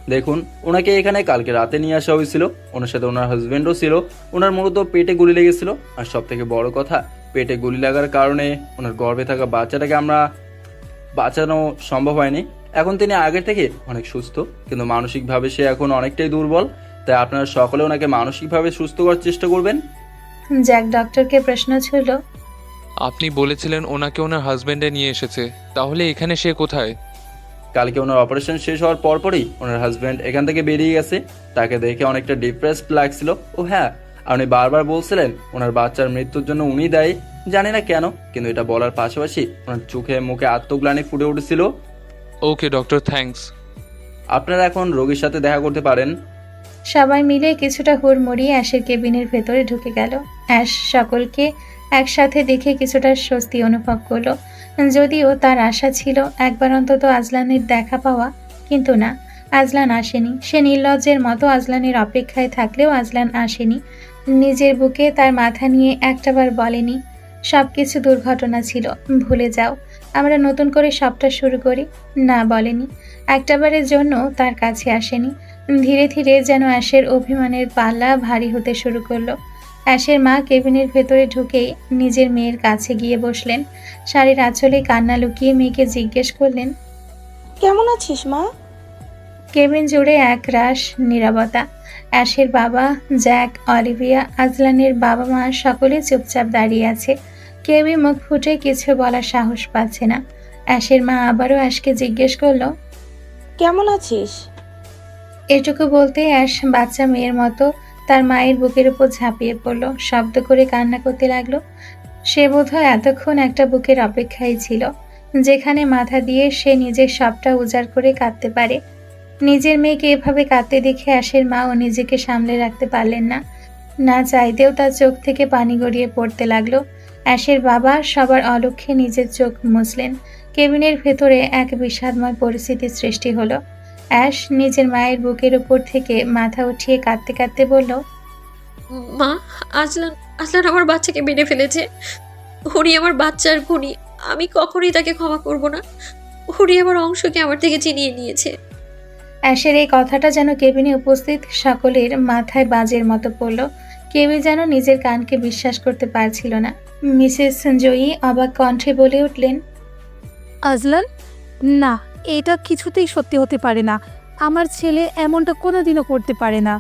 দেখুন, ওনাকে এখানে কালকে রাতে নিয়ে আসা হয়েছিল। ওনার সাথে ওনার হাজবেন্ডও ছিল। ওনার মূলত পেটে গুলি লেগেছিল, আর সব থেকে বড় কথা, পেটে গুলি লাগার কারণে ওনার গর্ভে থাকা বাচ্চাটাকে আমরা বাঁচানো সম্ভব হয়নি। এখন তিনি আগের থেকে অনেক সুস্থ, কিন্তু মানসিকভাবে সে এখন অনেকটাই দুর্বল। তাই আপনারা সকলে ওনাকে মানসিকভাবে সুস্থ করার চেষ্টা করবেন। জ্যাক ডক্টরকে প্রশ্ন ছিল, আপনি বলেছিলেন ওনাকে ওনার হাজবেন্ডে নিয়ে এসেছে, তাহলে এখানে সে কোথায়? কালকে ওনার অপারেশন শেষ হওয়ার পরপরই ওনার হাজবেন্ড এখান থেকে বেরিয়ে গেছে। তাকে দেখে অনেকটা ডিপ্রেসড লাগছিল। ও হ্যাঁ, আপনি বারবার বলছিলেন ওনার বাচ্চার মৃত্যুর জন্য উনি দায়ী। জানি না কেন, কিন্তু এটা বলার পাশাপাশি ওনার চোখে মুখে আত্মগ্লানি ফুটে উঠেছিল। ওকে ডক্টর, থ্যাঙ্কস। আপনারা এখন রোগীর সাথে দেখা করতে পারেন। সবাই মিলে কিছুটা হুড়মুড়িয়ে অ্যাশের কেবিনের ভেতরে ঢুকে গেল। অ্যাশ সকলকে একসাথে দেখে কিছুটা স্বস্তি অনুভব করলো, যদিও তার আশা ছিল একবার অন্তত আজলানের দেখা পাওয়া, কিন্তু না, আজলান আসেনি। সে নির্লজ্জের মতো আজলানের অপেক্ষায় থাকলেও আজলান আসেনি। নিজের বুকে তার মাথা নিয়ে একটাবার বলেনি, সবকিছু দুর্ঘটনা ছিল, ভুলে যাও, আমরা নতুন করে সবটা শুরু করি। না, বলেনি। একটাবারের জন্য তার কাছে আসেনি। ধীরে ধীরে যেন অ্যাশের অভিমানের পাল্লা ভারী হতে শুরু করলো। অ্যাশের মা কেবিনের ভেতরে ঢুকেই নিজের মেয়ের কাছে গিয়ে বসলেন। শাড়ির আঁচলে কান্না লুকিয়ে মেয়েকে জিজ্ঞেস করলেন, কেমন আছিস মা? কেবিন জুড়ে এক রাশ নীরবতা। অ্যাশের বাবা, জ্যাক, অলিভিয়া, আজলানের বাবা মা সকলে চুপচাপ দাঁড়িয়ে আছে। কেউই মুখ ফুটে কিছু বলার সাহস পাচ্ছে না। অ্যাশের মা আবারও অ্যাশকে জিজ্ঞেস করলো, কেমন আছিস? এটুকু বলতে অ্যাশ বাচ্চা মেয়ের মতো তার মায়ের বুকের উপর ঝাঁপিয়ে পড়ল, শব্দ করে কান্না করতে লাগলো। সে বোধহয় এতক্ষণ একটা বুকের অপেক্ষায় ছিল, যেখানে মাথা দিয়ে সে নিজের সবটা উজাড় করে কাঁদতে পারে। নিজের মেয়েকে এভাবে কাঁদতে দেখে অ্যাশের মাও নিজেকে সামলে রাখতে পারলেন না। না চাইতেও তার চোখ থেকে পানি গড়িয়ে পড়তে লাগলো। অ্যাশের বাবা সবার অলক্ষ্যে নিজের চোখ মুছলেন। কেবিনের ভেতরে এক বিষাদময় পরিস্থিতির সৃষ্টি হলো। অ্যাশ নিজের মায়ের বুকের উপর থেকে মাথা উঠিয়ে কাঁদতে কাঁদতে বলল, মা, আজলান আজলান আমার বাচ্চাকে মেরে ফেলেছে। উনি আমার বাচ্চার খুনি। আমি কখনোই তাকে ক্ষমা করব না। উনি আমার অংশকে আমার থেকে চিনিয়ে নিয়েছে। অ্যাশের এই কথাটা যেন কেবিনে উপস্থিত সকলের মাথায় বাজের মতো পড়ল। কেউই যেন নিজের কানকে বিশ্বাস করতে পারছিল না। মিসেস জয়ী অবাক কণ্ঠে বলে উঠলেন, আজলান, না, এটা কিছুতেই সত্যি হতে পারে না। আমার ছেলে এমনটা কোনোদিনও করতে পারে না।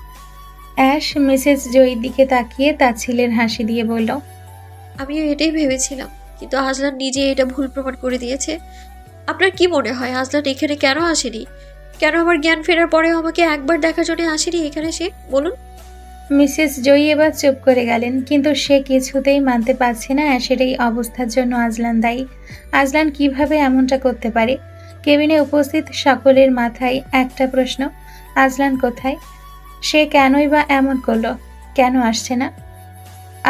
অ্যাশ মিসেস জয়ীর দিকে তাকিয়ে তার ছেলের হাসি দিয়ে বলল, আমিও এটাই ভেবেছিলাম, কিন্তু আজলান নিজে এটা ভুল প্রমাণ করে দিয়েছে। আপনার কি মনে হয় আজলান এখানে কেন আসেনি? কেন আমার জ্ঞান ফেরার পরেও আমাকে একবার দেখার জন্য আসেনি এখানে সে? বলুন। মিসেস জয়ী এবার চুপ করে গেলেন, কিন্তু সে কিছুতেই মানতে পারছে না অ্যাশের এই অবস্থার জন্য আজলান দায়ী। আজলান কিভাবে এমনটা করতে পারে? কেবিনে উপস্থিত সকলের মাথায় একটা প্রশ্ন, আজলান কোথায়? সে কেনই বা এমন করলো? কেন আসছে না?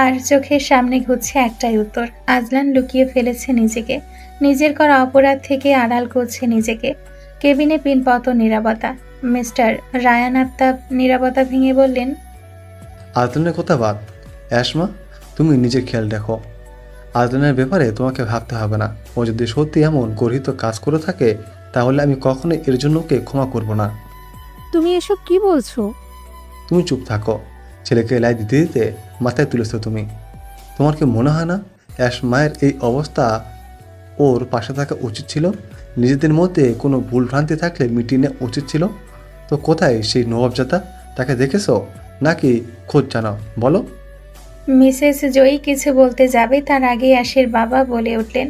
আর চোখের সামনে ঘুরছে একটাই উত্তর, আজলান লুকিয়ে ফেলেছে নিজেকে, নিজের করা অপরাধ থেকে আড়াল করছে নিজেকে। কেবিনে পিনপত নীরবতা। মিস্টার রায়ান আফতাব নীরবতা ভেঙে বললেন, আদনানের কথা বাদ, অ্যাশমা, তুমি নিজের খেয়াল রাখো। আদনানের ব্যাপারে তোমাকে ভাবতে হবে না। ও যদি সত্যি এমন গর্হিত কাজ করে থাকে, তাহলে আমি কখনোই এর জন্য ওকে ক্ষমা করব না। তুমি এসব কি বলছো? তুমি চুপ থাকো। ছেলেকে লাই দিতে দিতে মাথায় তুলেছো তুমি। তোমার কি মনে হয় না অ্যাশ মায়ের এই অবস্থা ওর পাশে থাকা উচিত ছিল? নিজেদের মধ্যে কোনো ভুলভ্রান্তি থাকলে মিটিয়ে নেওয়া উচিত ছিল। তো কোথায় সেই নবাবজাদা? তাকে দেখেছো নাকি খোঁজ জানাও, বলো। মিসেস জয়ী কিছু বলতে যাবে তার আগে অ্যাশের বাবা বলে উঠলেন,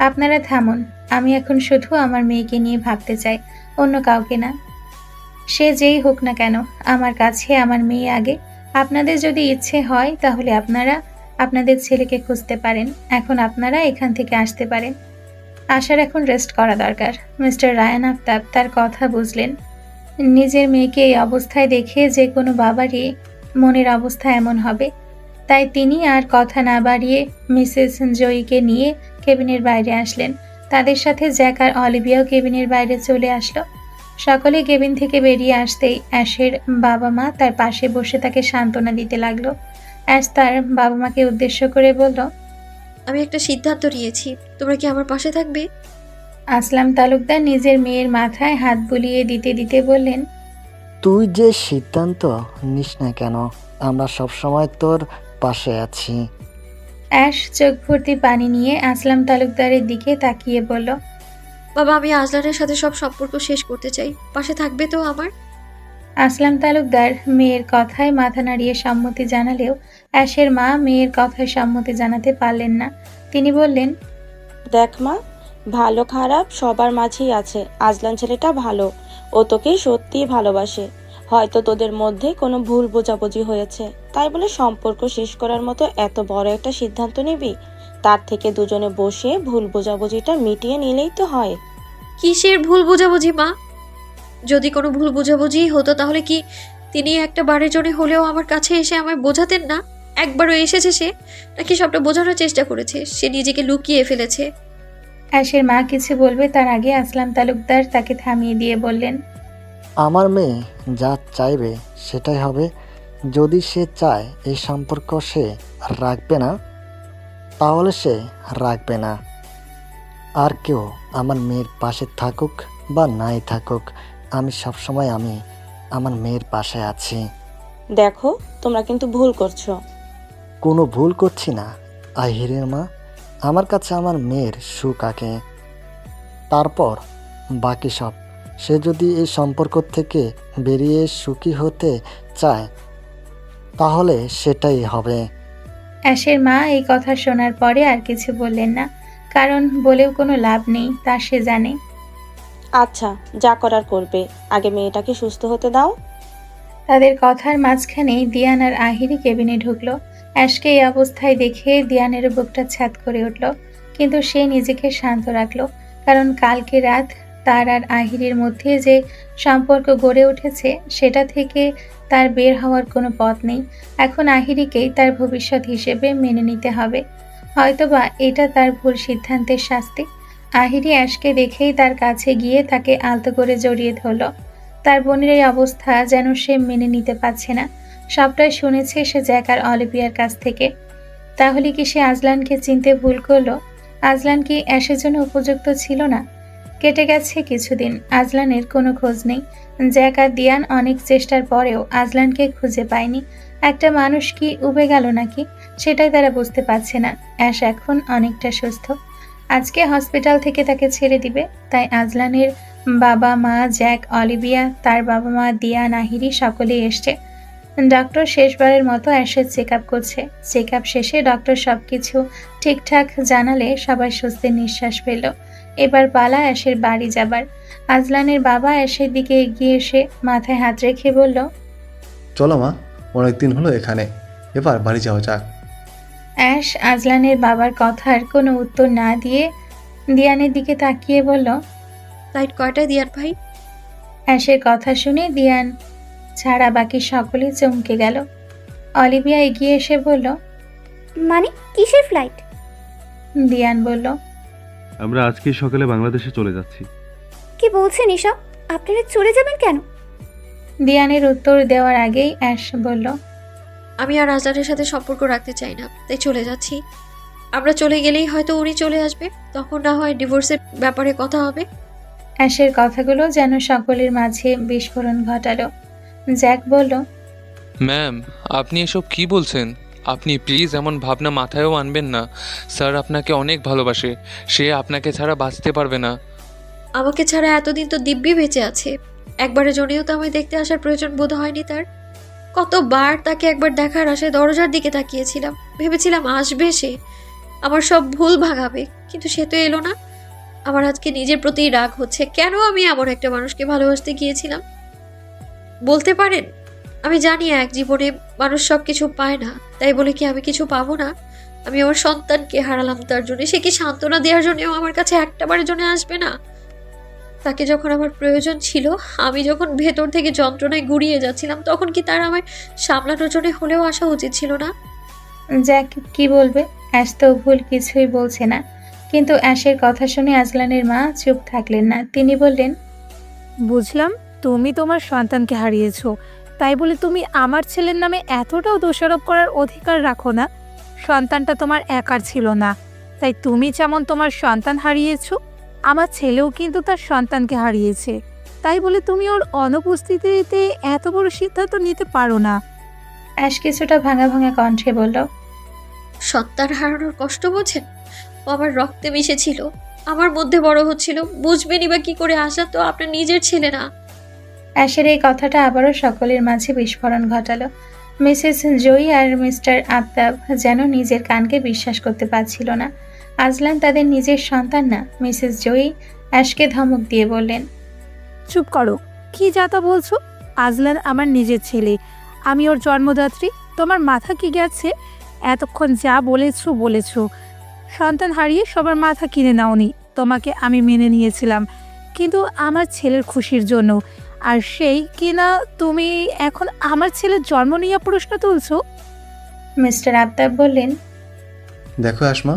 আপনারা থামুন, আমি এখন শুধু আমার মেয়েকে নিয়ে ভাবতে চাই, অন্য কাউকে না। সে যেই হোক না কেন, আমার কাছে আমার মেয়ে আগে। আপনাদের যদি ইচ্ছে হয় তাহলে আপনারা আপনাদের ছেলেকে খুঁজতে পারেন। এখন আপনারা এখান থেকে আসতে পারেন। আসার এখন রেস্ট করা দরকার। মিস্টার রায়ান আফতাব তার কথা বুঝলেন। নিজের মেয়েকে এই অবস্থায় দেখে যে কোনো বাবারই মনের অবস্থা এমন হবে। তাই তিনি আর কথা না বাড়িয়ে মিসেস জয়ীকে নিয়ে কেবিনের বাইরে আসলেন। তাদের সাথে জ্যাক আর অলিভিয়াও কেবিনের বাইরে চলে আসলো। সকলে কেবিন থেকে বেরিয়ে আসতেই অ্যাশের বাবা মা তার পাশে বসে তাকে সান্ত্বনা দিতে লাগলো। অ্যাশ তার বাবা মাকে উদ্দেশ্য করে বলল, আমি একটা সিদ্ধান্ত নিয়েছি, তোমরা কি আমার পাশে থাকবে? আসলাম তালুকদার নিজের মেয়ের মাথায় হাত বুলিয়ে দিতে দিতে বললেন, তুই যে সিদ্ধান্ত নিস না কেন, আমরা সবসময় তোর পাশে আছি। অ্যাশ চোখ ভর্তি পানি নিয়ে আসলাম তালুকদারের দিকে তাকিয়ে বলল, বাবা, আমি আজলানের সাথে সব সম্পর্ক শেষ করতে চাই। পাশে থাকবে তো আমার? আসলাম তালুকদার মেয়ের কথায় মাথা নাড়িয়ে সম্মতি জানালেও অ্যাশের মা মেয়ের কথায় সম্মতি জানাতে পারলেন না। তিনি বললেন, দেখ মা, ভালো খারাপ সবার মাঝেই আছে। আজলান ছেলেটা ভালো, ও তোকে সত্যিই ভালোবাসে। হয়তো তোদের মধ্যে কোনো ভুল বোঝাবুঝি হয়েছে, তাই বলে সম্পর্ক শেষ করার মতো এত বড় একটা সিদ্ধান্ত নিবি? তার থেকে দুজনে বসে ভুল বোঝাবুঝিটা মিটিয়ে নিলেই তো হয়। কিসের ভুল বোঝাবুঝি মা? যদি কোনো ভুল বোঝাবুঝি হতো তাহলে কি তিনি একটা বারের জন্য হলেও আমার কাছে এসে আমায় বোঝাতেন না? একবারও এসেছে সে, নাকি সবটা বোঝানোর চেষ্টা করেছে? সে নিজেকে লুকিয়ে ফেলেছে। অ্যাশের মা কিছু বলবে তার আগে আসলাম তালুকদার তাকে থামিয়ে দিয়ে বললেন, আমার মেয়ে যা চাইবে সেটাই হবে। যদি সে চায় এই সম্পর্ক সে রাখবে না, তাহলে সে রাখবে না। আর কেউ আমার মেয়ের পাশে থাকুক বা নাই থাকুক, আমি সবসময় আমার মেয়ের পাশে আছি। দেখো, তোমরা কিন্তু ভুল করছো। কোনো ভুল করছি না আহিরের মা। আমার কাছে আমার মেয়ের সুখ আগে, তারপর বাকি সব। সে যদি এই সম্পর্ক থেকে বেরিয়ে সুখী হতে চায় তাহলে সেটাই হবে। অ্যাশের মা এই কথা শোনার পরে আর কিছু বললেন না, কারণ বলেও কোনো লাভ নেই তা সে জানে। আচ্ছা, যা করার করবে, আগে মেয়েটাকে সুস্থ হতে দাও। তাদের কথার মাঝখানেই দিয়ান আর আহিরি কেবিনে ঢুকলো। অ্যাশকে এই অবস্থায় দেখে দিয়ানের বুকটা ছাদ করে উঠল, কিন্তু সে নিজেকে শান্ত রাখলো, কারণ কালকে রাত তার আর আহিরির মধ্যে যে সম্পর্ক গড়ে উঠেছে সেটা থেকে তার বের হওয়ার কোনো পথ নেই। এখন আহিরিকেই তার ভবিষ্যৎ হিসেবে মেনে নিতে হবে। হয়তোবা এটা তার ভুল সিদ্ধান্তের শাস্তি। আহিরি অ্যাশকে দেখেই তার কাছে গিয়ে তাকে আলতো করে জড়িয়ে ধরল। তার বোনের এই অবস্থা যেন সে মেনে নিতে পারছে না। সবটাই শুনেছে সে জ্যাক আর অলিভিয়ার কাছ থেকে। তাহলে কি সে আজলানকে চিনতে ভুল করলো? আজলান কি অ্যাশের জন্য উপযুক্ত ছিল না? কেটে গেছে কিছুদিন, আজলানের কোনো খোঁজ নেই। জ্যাক আর দিয়ান অনেক চেষ্টার পরেও আজলানকে খুঁজে পায়নি। একটা মানুষ কি উবে গেল নাকি, সেটাই তারা বুঝতে পারছে না। অ্যাশ এখন অনেকটা সুস্থ। আজকে হসপিটাল থেকে তাকে ছেড়ে দিবে, তাই আজলানের বাবা মা, জ্যাক, অলিভিয়া, তার বাবা মা, দিয়ান, আহিরি সকলেই এসছে। ডক্টর শেষবারের মতো অ্যাশের চেক আপ করছে। চেক আপ শেষে ডক্টর সবকিছু ঠিকঠাক জানালে সবাই স্বস্তির নিঃশ্বাস ফেলল। এবার পালা অ্যাশের বাড়ি যাবার। আজলানের বাবা অ্যাশের দিকে এগিয়ে এসে মাথায় হাত রেখে বলল, চলো মা, অনেকদিন হলো এখানে, এবার বাড়ি যাওয়া যাক। অ্যাশ আজলানের বাবার কথার কোনো উত্তর না দিয়ে দিয়ানের দিকে তাকিয়ে বলল, ফ্লাইট কয়টায় দিয়ান ভাই? অ্যাশের কথা শুনে দিয়ান ছাড়া বাকি সকলে চমকে গেল। অলিভিয়া এগিয়ে এসে বলল, মানে কিসের ফ্লাইট? দিয়ান বলল, আমরা আজকে সকালে বাংলাদেশে চলে যাচ্ছি। কি বলছেন এসব? আপনারা চলে যাবেন কেন? দিয়ানের উত্তর দেওয়ার আগেই অ্যাশ বলল, আমি আর আজলানের সাথে সম্পর্ক রাখতে চাই না, তাই চলে যাচ্ছি। আমরা চলে গেলেই হয়তো উনি চলে আসবে, তখন না হয় ডিভোর্সের ব্যাপারে কথা হবে। অ্যাশের কথাগুলো যেন সকলের মাঝে বিস্ফোরণ ঘটালো। জ্যাক বলল, ম্যাম, আপনি এসব কি বলছেন? আপনি প্লিজ এমন ভাবনা মাথায়ও আনবেন না। স্যার আপনাকে অনেক ভালোবাসে, সে আপনাকে ছাড়া বাঁচতে পারবে না। আমাকে ছাড়া এতদিন তো দিব্যি বেঁচে আছে। একবারের জন্যও তো আমায় দেখতে আসার প্রয়োজন বোধ হয়নি তার। কতবার তাকে একবার দেখার আশায় দরজার দিকে তাকিয়েছিলাম, ভেবেছিলাম আসবে সে, আমার সব ভুল ভাঙাবে, কিন্তু সে তো এলো না। আমার আজকে নিজের প্রতি রাগ হচ্ছে, কেন আমি এমন একটা মানুষকে ভালোবাসতে গিয়েছিলাম। বলতে পারেন, আমি জানি এক জীবনে মানুষ সব কিছু পায় না, তাই বলে কি আমি কিছু পাবো না? আমি আমার সন্তানকে হারালাম তার জন্য, সে কি সান্ত্বনা দেওয়ার জন্যও আমার কাছে একটাবারের জন্য আসবে না? তাকে যখন আমার প্রয়োজন ছিল, আমি যখন ভেতর থেকে যন্ত্রণায় গুড়িয়ে যাচ্ছিলাম, তখন কি তার আমায় সামলানোর জন্য হলেও আসা উচিত ছিল না? জ্যাক কি বলবে? অ্যাশ তো ভুল কিছুই বলছে না। কিন্তু অ্যাশের কথা শুনে আজলানের মা চুপ থাকলেন না। তিনি বললেন, বুঝলাম তুমি তোমার সন্তানকে হারিয়েছো, তাই বলে তুমি আমার ছেলের নামে এতটাও দোষারোপ করার অধিকার রাখো না। সন্তানটা তোমার একার ছিল না, তাই তুমি যেমন তোমার সন্তান হারিয়েছো, আমার ছেলেও কিন্তু তার সন্তানকে হারিয়েছে। তাই বলে তুমি ওর অনুপস্থিতিতে এত বড় সিদ্ধান্ত নিতে পারো না। অ্যাশ কিছুটা ভাঙা ভাঙা কণ্ঠে বলল, সন্তান হারানোর কষ্ট বোঝেন? ও আমার রক্তে মিশেছিল, আমার মধ্যে বড় হচ্ছিল, বুঝবেনই বা কি করে? আজলান তো আপনার নিজের ছেলে না। অ্যাশের এই কথাটা আবারও সকলের মাঝে বিস্ফোরণ ঘটালো। মিসেস জয়ী আর মিস্টার আফতাব যেন নিজের কানকে বিশ্বাস করতে পারছিল না। আজলান তাদের নিজের সন্তান না। মিসেস জয়ী অ্যাশকে ধমক দিয়ে বললেন, চুপ করো, কি যাতা বলছো? আজলান আমার নিজের ছেলে, আমি ওর জন্মদাত্রী। তোমার মাথা কি গেছে? এতক্ষণ যা বলেছো। সন্তান হারিয়ে সবার মাথা কিনে নাওনি। তোমাকে আমি মেনে নিয়েছিলাম, কিন্তু আমার ছেলের খুশির জন্য। আর সেই কিনা তুমি এখন আমার ছেলের জন্ম নিয়ে প্রশ্ন তুলছো। মিস্টার আফতাব বললেন, দেখো আসমা,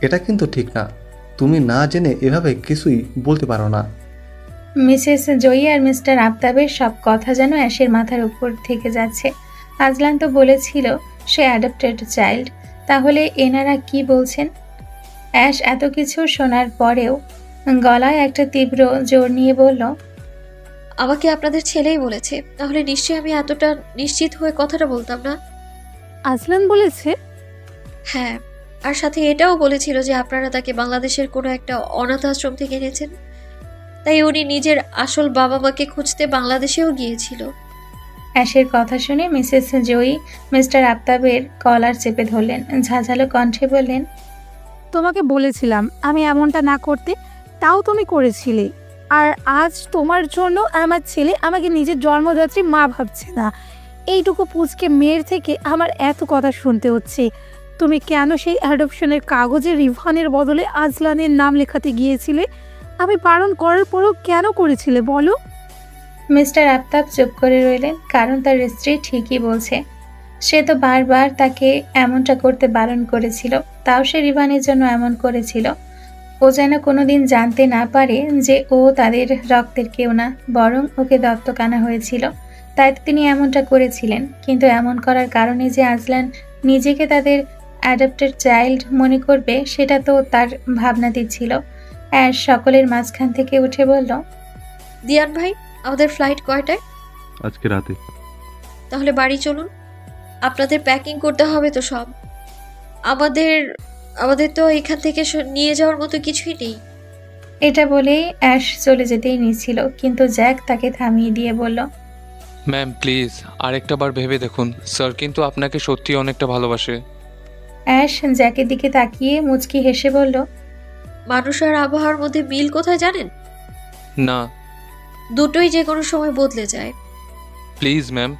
এটা কিন্তু ঠিক না। তুমি না জেনে এভাবে কিছুই বলতে পারো না। মিসেস জয়ী আর মিস্টার আফতাবের সব কথা যেন অ্যাশের মাথার উপর থেকে যাচ্ছে। আজলান তো বলেছিল সে অ্যাডপ্টেড চাইল্ড, তাহলে এনারা কি বলছেন? অ্যাশ এত কিছু শোনার পরেও গলায় একটা তীব্র জোর নিয়ে বলল, আমাকে আপনাদের ছেলেই বলেছে, তাহলে নিশ্চয়ই আমি এতটা নিশ্চিত হয়ে কথাটা বলতাম না। আজলান বলেছে? হ্যাঁ, আর সাথে এটাও বলেছিল যে আপনারা তাকে বাংলাদেশের কোনো একটা অনাথ আশ্রম থেকে এনেছেন, তাই উনি নিজের আসল বাবা মাকে খুঁজতে বাংলাদেশেও গিয়েছিল। অ্যাশের কথা শুনে মিসেস জয়ী মিস্টার আফতাবের কলার চেপে ধরলেন, ঝাঁঝালো কণ্ঠে বললেন, তোমাকে বলেছিলাম আমি এমনটা না করতে, তাও তুমি করেছিলে। আর আজ তোমার জন্য আমার ছেলে আমাকে নিজের জন্মদাত্রী মা ভাবছে না। এইটুকু পুচকে মেয়ের থেকে আমার এত কথা শুনতে হচ্ছে। তুমি কেন সেই অ্যাডপশনের কাগজে রিভানের বদলে আজলানের নাম লেখাতে গিয়েছিলে? আমি বারণ করার পরও কেন করেছিলে বলো? মিস্টার আফতাব চুপ করে রইলেন, কারণ তার স্ত্রী ঠিকই বলছে। সে তো বারবার তাকে এমনটা করতে বারণ করেছিল, তাও সে রিভানের জন্য এমন করেছিল। ও যেন কোনোদিন জানতে না পারে যে ও তাদের রক্তের কেউ না, বরং ওকে দত্তক আনা হয়েছিল। তাই তো তিনি এমনটা করেছিলেন। কিন্তু এমন করার কারণে যে আজলান নিজেকে তাদের অ্যাডপ্টেড চাইল্ড মনে করবে, সেটা তো তার ভাবনাতেই ছিল। অ্যাশ সকলের মাঝখান থেকে উঠে বলল, দিয়ান ভাই, আমাদের ফ্লাইট কয়টায়? আজকে রাতে। তাহলে বাড়ি চলুন, আপনাদের প্যাকিং করতে হবে তো সব। আমাদের আমাদের তো এখান থেকে নিয়ে যাওয়ার মতো কিছুই নেই। এটা বলেই অ্যাশ চলে যেতেই নিয়েছিল, কিন্তু জ্যাক তাকে থামিয়ে দিয়ে বলল, ম্যাম প্লিজ আরেকটা বার ভেবে দেখুন, স্যার কিন্তু আপনাকে সত্যি অনেকটা ভালোবাসে। অ্যাশ জ্যাকের দিকে তাকিয়ে মুচকি হেসে বলল, মানুষ আর আবহাওয়ার মধ্যে মিল কোথায় জানেন? না। দুটোই যে কোনো সময় বদলে যায়। Please ma'am.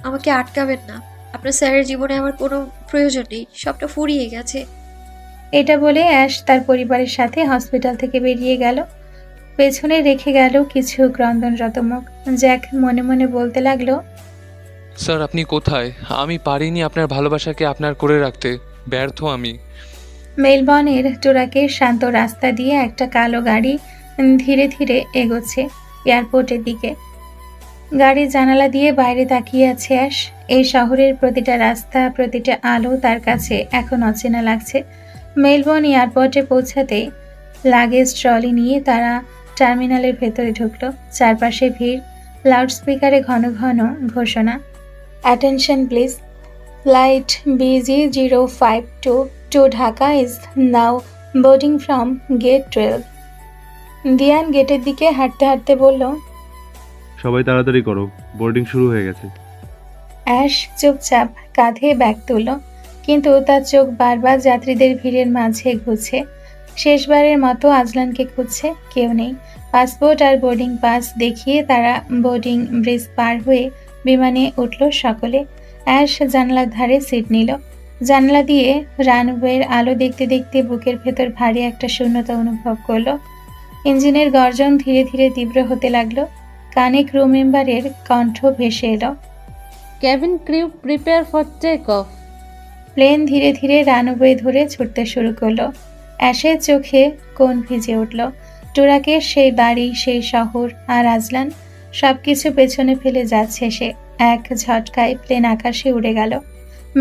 আমাকে আটকাবেন না, আপনার স্যারের জীবনে আমার কোনো প্রয়োজন নেই, সবটা ফুরিয়ে গেছে। এটা বলে অ্যাশ তার পরিবারের সাথে হসপিটাল থেকে বেরিয়ে গেল। পেছনে রেখে গেল কিছু ক্রন্দনরত মুখ। জ্যাক মনে মনে বলতে লাগলো, স্যার আপনি কোথায়? আমি পারিনি আপনার ভালোবাসাকে আপনার করে রাখতে, ব্যর্থ আমি। মেলবর্নের টুরাকের শান্ত রাস্তা দিয়ে একটা কালো গাড়ি ধীরে ধীরে এগোচ্ছে এয়ারপোর্টের দিকে। গাড়ির জানালা দিয়ে বাইরে তাকিয়ে আছে অ্যাশ। এই শহরের প্রতিটা রাস্তা, প্রতিটা আলো তার কাছে এখন অচেনা লাগছে। মেলবোর্ন এয়ারপোর্টে পৌঁছাতেই লাগেজ ট্রলি নিয়ে তারা টার্মিনালের ভেতরে ঢুকলো। চারপাশে ভিড়, লাউডস্পিকারে ঘন ঘন ঘোষণা, attention please, flight BG052 to Dhaka is now boarding from gate 12। দিয়ান গেটের দিকে হাঁটতে হাঁটতে বলল, সবাই তাড়াতাড়ি করো, বোর্ডিং শুরু হয়ে গেছে। অ্যাশ চুপচাপ কাঁধে ব্যাগ তুলল, কিন্তু তার চোখ বারবার যাত্রীদের ভিড়ের মাঝে ঘুরছে। শেষবারের মতো আজলানকে খুঁজছে, কেউ নেই। পাসপোর্ট আর বোর্ডিং পাস দেখিয়ে তারা বোর্ডিং ব্রিজ পার হয়ে বিমানে উঠল সকলে। অ্যাশ জানলার ধারে সিট নিল। জানলা দিয়ে রানওয়ের আলো দেখতে দেখতে বুকের ভেতর ভারী একটা শূন্যতা অনুভব করলো। ইঞ্জিনের গর্জন ধীরে ধীরে তীব্র হতে লাগলো। কানে ক্রু মেম্বারের কণ্ঠ ভেসে এলো, cabin crew prepare for take off. Plane ধীরে ধীরে রানওয়ে ধরে ছুটতে শুরু করলো। অ্যাশের চোখে কোণ ভিজে উঠল। টুরাকের সেই বাড়ি, সেই শহর আর আজলান, সবকিছু পেছনে ফেলে যাচ্ছে সে। এক ঝটকায় প্লেন আকাশে উড়ে গেল।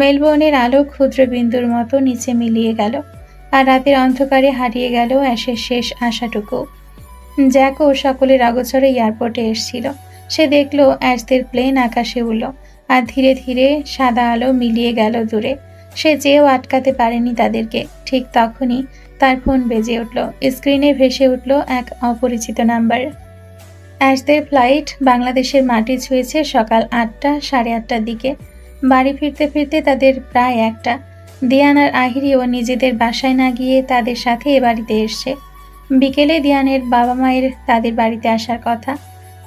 মেলবোর্নের আলো ক্ষুদ্র বিন্দুর মতো নিচে মিলিয়ে গেল, আর রাতের অন্ধকারে হারিয়ে গেল অ্যাশের শেষ আশাটুকু। জ্যাকও সকলের অগোচরে এয়ারপোর্টে এসেছিল। সে দেখলো অ্যাশদের প্লেন আকাশে উড়ল আর ধীরে ধীরে সাদা আলো মিলিয়ে গেল দূরে। সে চেয়েও আটকাতে পারেনি তাদেরকে। ঠিক তখনই তার ফোন বেজে উঠল। স্ক্রিনে ভেসে উঠল এক অপরিচিত নাম্বার। অ্যাশদের ফ্লাইট বাংলাদেশের মাটি ছুঁয়েছে সকাল 8টা, 8:30টার দিকে। বাড়ি ফিরতে ফিরতে তাদের প্রায় 1টা। দিয়ান আর আহিরিও নিজেদের বাসায় না গিয়ে তাদের সাথে এ বাড়িতে এসছে। বিকেলে দিয়ানের বাবা মায়ের তাদের বাড়িতে আসার কথা,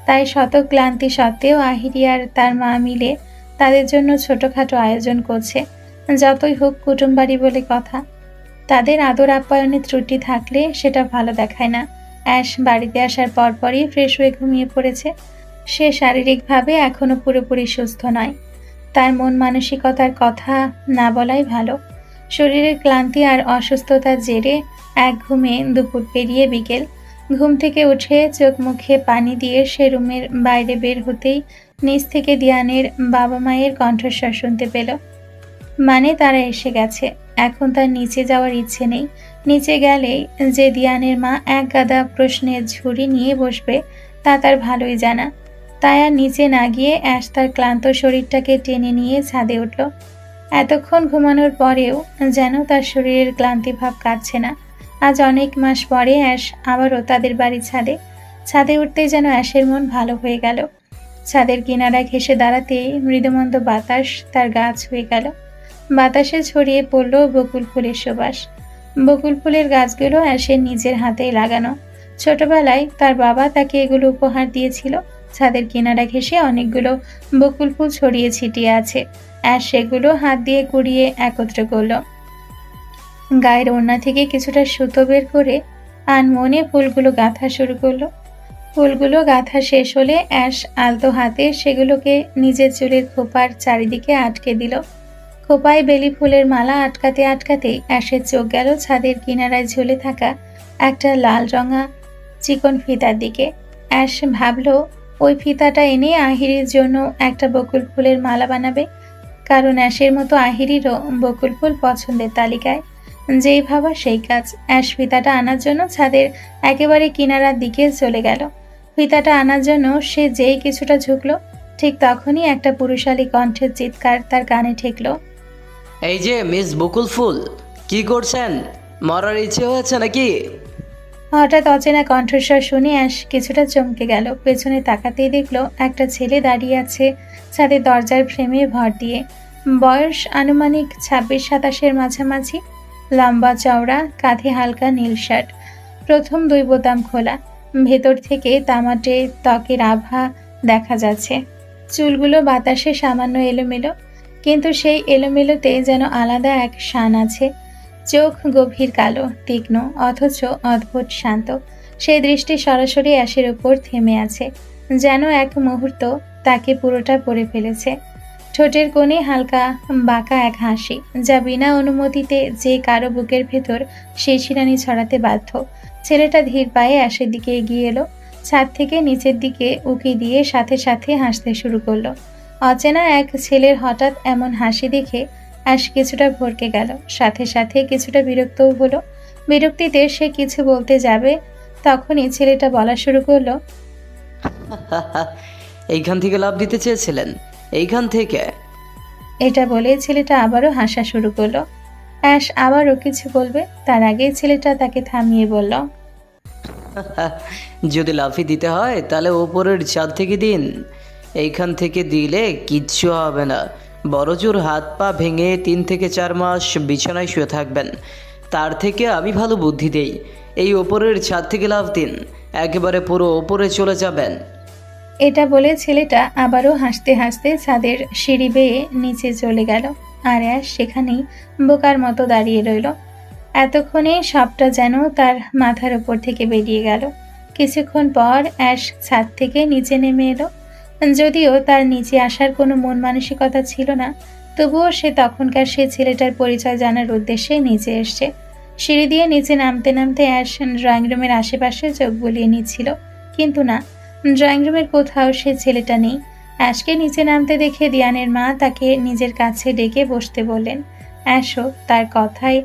তাই শত ক্লান্তি সত্ত্বেও আহিরি আর তার মা মিলে তাদের জন্য ছোটোখাটো আয়োজন করছে। যতই হোক কুটুমবাড়ি বলে কথা, তাদের আদর আপ্যায়নে ত্রুটি থাকলে সেটা ভালো দেখায় না। অ্যাশ বাড়িতে আসার পরপরই ফ্রেশ হয়ে ঘুমিয়ে পড়েছে। সে শারীরিকভাবে এখনো পুরোপুরি সুস্থ নয়। তার মন মানসিকতার কথা না বলাই ভালো। শরীরের ক্লান্তি আর অসুস্থতার জেরে এক ঘুমে দুপুর পেরিয়ে বিকেল। ঘুম থেকে উঠে চোখ মুখে পানি দিয়ে সে রুমের বাইরে বের হতেই নিচ থেকে দিয়ানের বাবা মায়ের কণ্ঠস্বর শুনতে পেল। মানে তারা এসে গেছে। এখন তার নিচে যাওয়ার ইচ্ছে নেই। নিচে গেলেই যে দিয়ানের মা এক গাদা প্রশ্নের ঝুড়ি নিয়ে বসবে তা তার ভালোই জানা। তাই আর নিচে না গিয়ে অ্যাশ তার ক্লান্ত শরীরটাকে টেনে নিয়ে ছাদে উঠল। এতক্ষণ ঘুমানোর পরেও যেন তার শরীরের ক্লান্তি ভাব কাটছে না। আজ অনেক মাস পরে অ্যাশ আবারও তাদের বাড়ির ছাদে উঠতেই যেন অ্যাশের মন ভালো হয়ে গেল। ছাদের কিনারা ঘেঁষে দাঁড়াতেই মৃদুমন্দ বাতাস তার গা ছুঁয়ে গেল। বাতাসে ছড়িয়ে পড়ল বকুল ফুলের সুবাস। বকুল ফুলের গাছগুলো অ্যাশের নিজের হাতেই লাগানো। ছোটবেলায় তার বাবা তাকে এগুলো উপহার দিয়েছিল। ছাদের কিনারা ঘেঁষে অনেকগুলো বকুল ফুল ছড়িয়ে ছিটিয়ে আছে। অ্যাশ সেগুলো হাত দিয়ে কুড়িয়ে একত্র করলো। গায়ের ওড়না থেকে কিছুটা সুতো বের করে আনমনে ফুলগুলো গাঁথা শুরু করলো। ফুলগুলো গাঁথা শেষ হলে অ্যাশ আলতো হাতে সেগুলোকে নিজের চুলের খোপার চারিদিকে আটকে দিল। খোপায় বেলি ফুলের মালা আটকাতে আটকাতেই অ্যাশের চোখ গেল ছাদের কিনারায় ঝুলে থাকা একটা লাল রঙা চিকন ফিতার দিকে। অ্যাশ ভাবল ওই ফিতাটা এনে আহিরির জন্য একটা বকুল ফুলের মালা বানাবে, কারণ অ্যাশের মতো আহিরিরও বকুল ফুল পছন্দের তালিকায়। যেই ভাবা সেই কাজ। অ্যাশ ফিতাটা আনার জন্য ছাদের একেবারে কিনারার দিকে চলে গেল। ফিতাটা আনার জন্য সে যেই কিছুটা ঝুঁকলো, ঠিক তখনই একটা পুরুষালী কণ্ঠের চিৎকার তার কানে ঠেকল। এই যে মিস বকুল ফুল, কি করছেন? মরার ইচ্ছে হয়েছে নাকি? হঠাৎ অচেনা কণ্ঠস্বর শুনে অ্যাশ কিছুটা চমকে গেল। পেছনে তাকাতেই দেখলো একটা ছেলে দাঁড়িয়ে আছে ছাদের দরজার ফ্রেমে ভর দিয়ে। বয়স আনুমানিক 26-27-এর মাঝামাঝি। লম্বা চওড়া, কাঁধে হালকা নীল শার্ট, প্রথম 2 বোতাম খোলা। ভেতর থেকে তামাটে ত্বকের আভা দেখা যাচ্ছে। চুলগুলো বাতাসে সামান্য এলোমেলো, কিন্তু সেই এলোমেলোতে যেন আলাদা এক শান আছে। চোখ গভীর কালো, তীক্ষ্ণ, অথচ অদ্ভুত শান্ত। সেই দৃষ্টি সরাসরি অ্যাশের উপর থেমে আছে, যেন এক মুহূর্ত তাকে পুরোটা পড়ে ফেলেছে। ঠোঁটের কোণে হালকা বাঁকা এক হাসি, যা বিনা অনুমতিতে যে কারো বুকের ভেতর শিরশিরানি ছড়াতে বাধ্য। ছেলেটা ধীর পায়ে অ্যাশের দিকে এগিয়ে এলো। ছাদ থেকে নিচের দিকে উকি দিয়ে সাথে সাথে হাসতে শুরু করলো। অচেনা এক ছেলের হঠাৎ এমন হাসি দেখে অ্যাশ কিছুটা ভরকে গেল, সাথে সাথে কিছুটা বিরক্তও হলো। বিরক্তিতে সে কিছু বলতে যাবে, তখনই ছেলেটা বলা শুরু করলো, এইখান থেকে লাভ দিতে চেয়েছিলেন? এইখান থেকে? এটা বলে ছেলেটা আবারও হাসা শুরু করলো। অ্যাশ আবারও কিছু বলবে, তার আগেই ছেলেটা তাকে থামিয়ে বলল, যদি লাফি দিতে হয় তাহলে ওপরের ছাদ থেকে দিন। এইখান থেকে দিলে কিচ্ছু হবে না, বড়জোর হাত পা ভেঙে 3 থেকে 4 মাস বিছানায় শুয়ে থাকবেন। তার থেকে আমি ভালো বুদ্ধি দেই, এই ওপরের ছাদ থেকে লাফ দিন, একেবারে পুরো ওপরে চলে যাবেন। এটা বলে ছেলেটা আবারও হাসতে হাসতে ছাদের সিঁড়ি বেয়ে নিচে চলে গেল। আর অ্যাশ সেখানেই বোকার মতো দাঁড়িয়ে রইল। এতক্ষণে সবটা যেন তার মাথার উপর থেকে বেরিয়ে গেল। কিছুক্ষণ পর অ্যাশ ছাদ থেকে নিচে নেমে এলো। যদিও তার নিচে আসার কোনো মন মানসিকতা ছিল না, তবুও সে তখনকার সে ছেলেটার পরিচয় জানার উদ্দেশ্যে নিচে এসছে। সিঁড়ি দিয়ে নিচে নামতে নামতে অ্যাশ ড্রয়িং রুমের আশেপাশে চোখ বুলিয়ে নিচ্ছিল, কিন্তু না, ড্রয়িং রুমের কোথাও সে ছেলেটা নেই। অ্যাশকে নিচে নামতে দেখে দিয়ানের মা তাকে নিজের কাছে ডেকে বসতে বললেন। অ্যাশও তার কথায়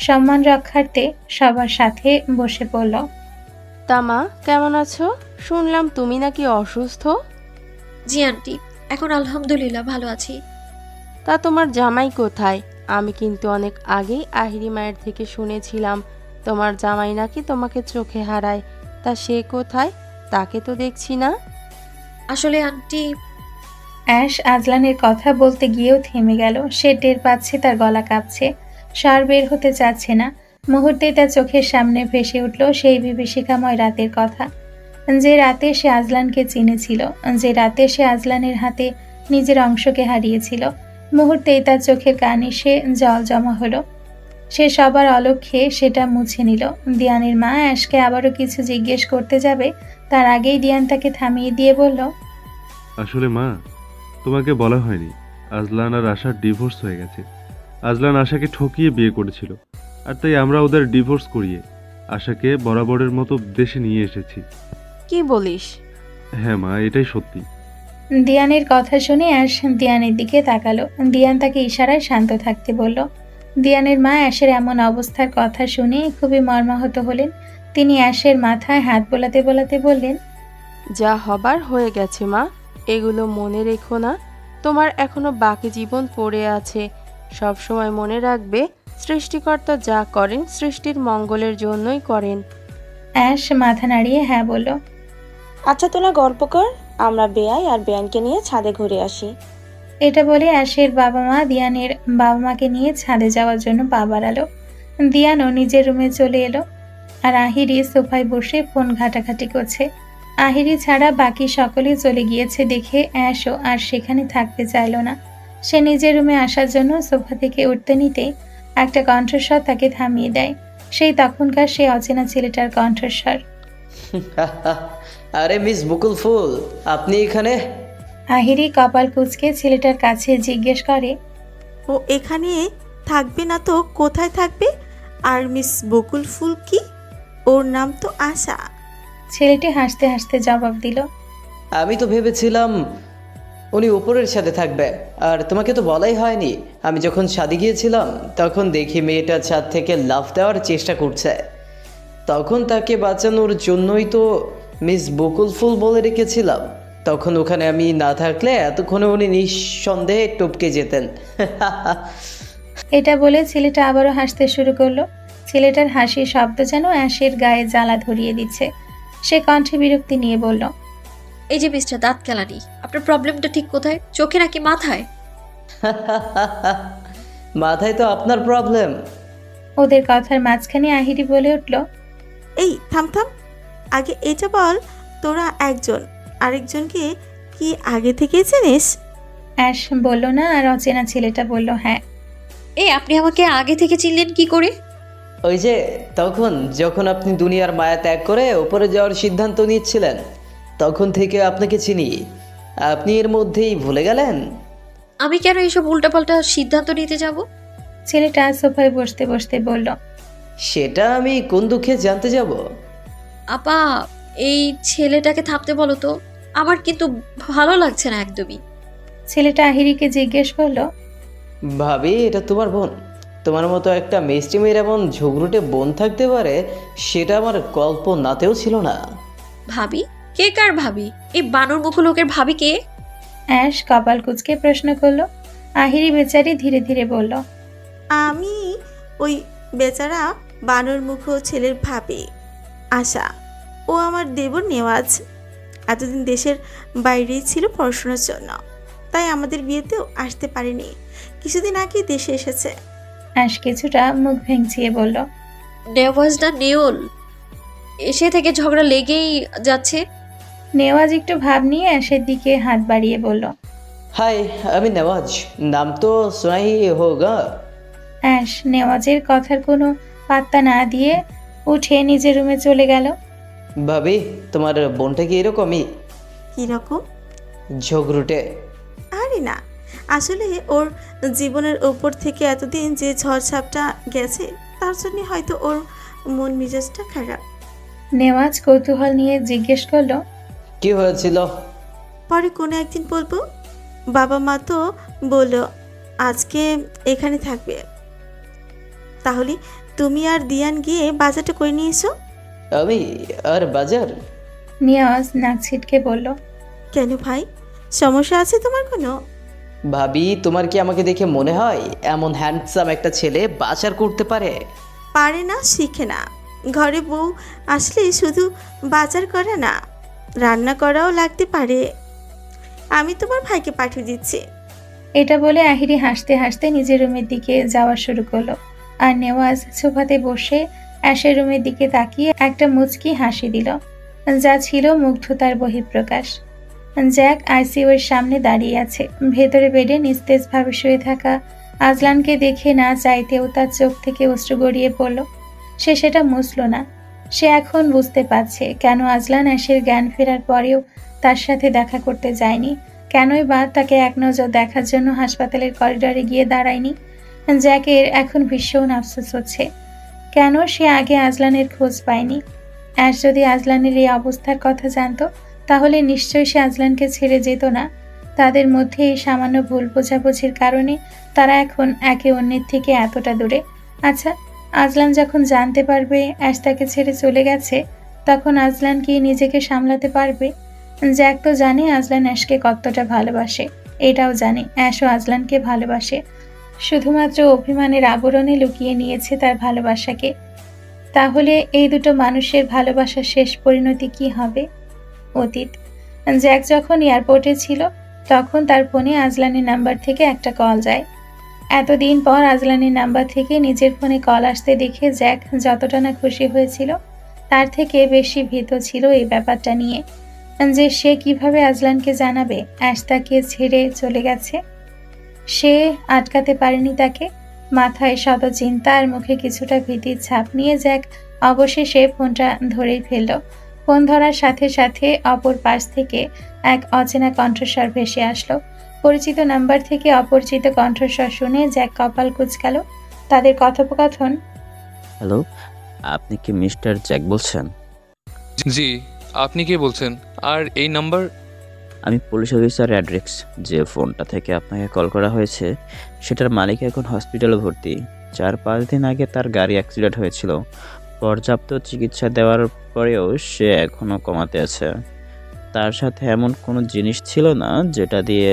সম্মান রক্ষার্থে সবার সাথে বসে পড়ল। তা মা কেমন আছো? শুনলাম তুমি নাকি অসুস্থ। জি আন্টি, এখন আলহামদুলিল্লাহ ভালো আছি। তা তোমার জামাই কোথায়? আমি কিন্তু অনেক আগেই আহিরি মায়ের থেকে শুনেছিলাম তোমার জামাই নাকি তোমাকে চোখে হারায়। তা সে কোথায়? তাকে তো দেখছি না। আসলে আন্টি, অ্যাশ আজলানের কথা বলতে গিয়েও থেমে গেল। সে টের পাচ্ছে তার গলা কাঁপছে, স্বর বের হতে চাচ্ছে না। মুহূর্তেই তার চোখের সামনে ভেসে উঠল সেই বিভীষিকাময় রাতের কথা, যে রাতে সে আজলানকে চিনেছিল, যে রাতে সে আজলানের হাতে নিজের অংশকে হারিয়েছিল। মুহূর্তেই তার চোখের কানে সে জল জমা হলো। সে সবার অলক্ষ্যে সেটা মুছে নিল। দিয়ানের মা অ্যাশকে আবারও কিছু জিজ্ঞেস করতে যাবে, তার আগেই দিয়ান তাকে থামিয়ে দিয়ে বলল, আসলে মা, তোমাকে বলা হয়নি, আজলান আর আশার ডিভোর্স হয়ে গেছে। আজলান আশাকে ঠকিয়ে বিয়ে করেছিল, আর তাই আমরা ওদের ডিভোর্স করিয়ে আশাকে বরাবরের মতো দেশে নিয়ে এসেছি। কি বলিস? হ্যাঁ মা, এটাই সত্যি। দিয়ানের কথা শুনে অ্যাশ দিয়ানের দিকে তাকালো। দিয়ান তাকে ইশারায় শান্ত থাকতে বলল। দিয়ানের মা অ্যাশের এমন অবস্থার কথা শুনে খুবই মর্মাহত হলেন। তিনি অ্যাশের মাথায় হাত বোলাতে বোলাতে বললেন, যা হবার হয়ে গেছে মা, এগুলো মনে রেখো না। তোমার এখনো বাকি জীবন পড়ে আছে। সব সময় মনে রাখবে, সৃষ্টিকর্তা যা করেন সৃষ্টির মঙ্গলের জন্যই করেন। অ্যাশ মাথা নাড়িয়ে হ্যাঁ বলল। আচ্ছা তোরা গল্প কর, আমরা বেয়াই আর বেয়ানকে নিয়ে ছাদে ঘুরে আসি। এটা বলে অ্যাশের বাবা মা দিয়ানের বাবা মাকে নিয়ে ছাদে যাওয়ার জন্য পা বাড়ালো। দিয়ানও নিজের রুমে চলে এলো, আর আহিরি সোফায় বসে ফোন ঘাটাঘাটি করছে। আহিরি ছাড়া বাকি সকলেই চলে গিয়েছে দেখে অ্যাশও আর সেখানে থাকতে চাইল না। সে নিজের রুমে আসার জন্য সোফা থেকে উঠতে নিতে একটা কণ্ঠস্বর তাকে থামিয়ে দেয়। সেই তখনকার সে অচেনা ছেলেটার কণ্ঠস্বর। আরে মিস বকুল ফুল, আপনি এখানে? আহিরি কপাল কুঁচকে ছেলেটার কাছে জিজ্ঞেস করে, ও এখানে থাকবে না তো কোথায় থাকবে? আর মিস বকুল ফুল কি? ওর নাম তো আশা। ছেলেটি হাসতে হাসতে জবাব দিল, আমি তো ভেবেছিলাম উনি উপরের সাথে থাকবে, আর তোমাকে তো বলাই হয়নি। আমি যখন ছাদে গিয়েছিলাম তখন দেখি মেয়েটা ছাদ থেকে লাফ দেওয়ার চেষ্টা করছে। তখন তাকে বাঁচানোর জন্যই তো মিস বকুল ফুল বলে রেখেছিলাম। তখন ওখানে আমি না থাকলে এতক্ষণে উনি নিঃসন্দেহে টপকে যেতেন। এটা বলে ছেলেটা আবারও হাসতে শুরু করলো। ছেলেটার হাসির শব্দ যেন অ্যাশের গায়ে জ্বালা ধরিয়ে দিচ্ছে। সে কণ্ঠে বিরক্তি নিয়ে বলল, এই যে মিস্টার দাঁত কেলানি, আপনার প্রবলেমটা ঠিক কোথায়? চোখে নাকি মাথায়? মাথায় তো আপনার প্রবলেম। ওদের কথার মাঝখানে আহিরি বলে উঠল, এই থাম থাম, আগে এটা বল, তোরা একজন আরেকজনকে কি আগে থেকে চিনিস? অ্যাশ বলল না, আর অচেনা ছেলেটা বলল, হ্যাঁ। এই আপনি আমাকে আগে থেকে চিনলেন কি করে? ওই যে তখন যখন আপনি দুনিয়ার মায়া ত্যাগ করে উপরে যাওয়ার সিদ্ধান্ত নিচ্ছিলেন, তখন থেকে আপনাকে চিনি। আপনি এর মধ্যেই ভুলে গেলেন? আমি কেন এইসব উল্টাপাল্টা সিদ্ধান্ত নিতে যাব? ছেলেটা সোফায় বসতে বসতে বলল, সেটা আমি কোন দুঃখে জানতে যাব? আপা, এই ছেলেটাকে থামতে বলো তো, আমার কিন্তু ভালো লাগছে না একদমই। ছেলেটা আহিরিকে জিজ্ঞেস করলো, ভাবি এটা তোমার বোন? তোমার মতো একটা মিষ্টি মেয়ের এমন ঝগড়ুটে বোন থাকতে পারে, সেটা আমার কল্পনাতেও ছিল না। ভাবি? কে কার ভাবি? এই বানর মুখ লোকের ভাবি কে? অ্যাশ কপাল কুঁচকে প্রশ্ন করলো। আহিরি বেচারি ধীরে ধীরে বলল, আমি ওই বেচারা বানর মুখ ছেলের ভাবি আশা। ও আমার দেবর নেওয়াজ। এতদিন দেশের বাইরেই ছিল পড়াশোনার জন্য, তাই আমাদের বিয়েতেও আসতে পারেনি। কিছুদিন আগে দেশে এসেছে। অ্যাশ কিছুটা মুখ ভেঙচিয়ে বলল, নেওয়াজ না নেওল? এসে থেকে ঝগড়া লেগেই যাচ্ছে। নেওয়াজ একটু ভাব নিয়ে অ্যাশের দিকে হাত বাড়িয়ে বলল, হাই, আমি নেওয়াজ, নাম তো শোনাই হোগা। অ্যাশ নেওয়াজের কথার কোনো পাত্তা না দিয়ে উঠে নিজের রুমে চলে গেল। ভাবি তোমার বোনটা কি এরকমই? কিরকম? ঝগড়ুটে? আরে না, আসলে ওর জীবনের উপর থেকে এতদিন যে ঝড়ঝাপটা গেছে, তার জন্য হয়তো ওর মন মেজাজটা খারাপ। নেওয়াজ কৌতূহল নিয়ে জিজ্ঞেস করলো, কি হয়েছিল? পরে কোনো একদিন বলবো। বাবা মা তো বললো আজকে এখানে থাকবে। তাহলে তুমি আর দিয়ান গিয়ে বাজারটা করে নিয়ে এসো। আমি আর বাজার? নিয়াজ নাক ছিটকে বলল, কেন ভাই, সমস্যা আছে তোমার কোনো? ভাবি, তোমার কি আমাকে দেখে মনে হয় এমন হ্যান্ডসাম একটা ছেলে বাজার করতে পারে? পারে না, শিখে না। ঘরে বউ আসলে শুধু বাজার করা না, রান্না করাও লাগতে পারে। আমি তোমার ভাইকে পাঠিয়ে দিচ্ছি। এটা বলে আহিরি হাসতে হাসতে নিজের রুমের দিকে যাওয়া শুরু করলো। আর নেওয়াজ সোফাতে বসে অ্যাশের রুমের দিকে তাকিয়ে একটা মুচকি হাসি দিল, যা ছিল মুগ্ধতার বহিঃপ্রকাশ। জ্যাক আইসিইউর সামনে দাঁড়িয়ে আছে। ভেতরে বেডে নিস্তেজভাবে শুয়ে থাকা আজলানকে দেখে না চাইতেও তার চোখ থেকে অশ্রু গড়িয়ে পড়ল। সে সেটা মুছল না। সে এখন বুঝতে পারছে কেন আজলান অ্যাশের জ্ঞান ফেরার পরেও তার সাথে দেখা করতে যায়নি, কেনই বা তাকে এক নজর দেখার জন্য হাসপাতালের করিডরে গিয়ে দাঁড়ায়নি। জ্যাকের এখন ভীষণ আফসোস হচ্ছে, কেন সে আগে আজলানের খোঁজ পায়নি। অ্যাশ যদি আজলানের এই অবস্থার কথা জানতো তাহলে নিশ্চয়ই সে আজলানকে ছেড়ে যেত না। তাদের মধ্যে এই সামান্য ভুল বোঝাবুঝির কারণে তারা এখন একে অন্যের থেকে এতটা দূরে। আচ্ছা, আজলান যখন জানতে পারবে অ্যাশ তাকে ছেড়ে চলে গেছে, তখন আজলান কি নিজেকে সামলাতে পারবে? জ্যাক তো জানে আজলান অ্যাশকে কতটা ভালোবাসে, এটাও জানে অ্যাশও আজলানকে ভালোবাসে, শুধুমাত্র অভিমানের আবরণে লুকিয়ে নিয়েছে তার ভালোবাসাকে। তাহলে এই দুটো মানুষের ভালোবাসার শেষ পরিণতি কি হবে? অতীত। জ্যাক যখন এয়ারপোর্টে ছিল তখন তার ফোনে আজলানের নাম্বার থেকে একটা কল যায়। এতদিন পর আজলানের নাম্বার থেকে নিজের ফোনে কল আসতে দেখে জ্যাক যতটা না খুশি হয়েছিল, তার থেকে বেশি ভীত ছিল এই ব্যাপারটা নিয়ে, যে সে কিভাবে আজলানকে জানাবে অ্যাশ তাকে ছেড়ে চলে গেছে। সে আটকাতে পারেনি তাকে। মাথায় শত চিন্তা আর মুখে কিছুটা ভীতির ছাপ নিয়ে জ্যাক অবশেষে ফোনটা ধরেই ফেলল। ফোন ধরার সাথে সাথে অপর পাশ থেকে এক অচেনা কণ্ঠস্বর ভেসে আসলো। পরিচিত নাম্বার থেকে অপরিচিত কণ্ঠস্বর শুনে জ্যাক কপাল কুঁচকাল। তাদের কথোপকথন। হ্যালো, আপনি কি মিস্টার জ্যাক বলছেন? জি, আপনি কে বলছেন? আর এই নাম্বার? আমি পুলিশ অফিসার অ্যাড্রিক্স। যে ফোনটা থেকে আপনাকে কল করা হয়েছে সেটার মালিক এখন হসপিটালে ভর্তি। 4-5 দিন আগে তার গাড়ি অ্যাক্সিডেন্ট হয়েছিল। পর্যাপ্ত চিকিৎসা দেওয়ার পরেও সে এখনও কমাতে আছে। তার সাথে এমন কোনো জিনিস ছিল না যেটা দিয়ে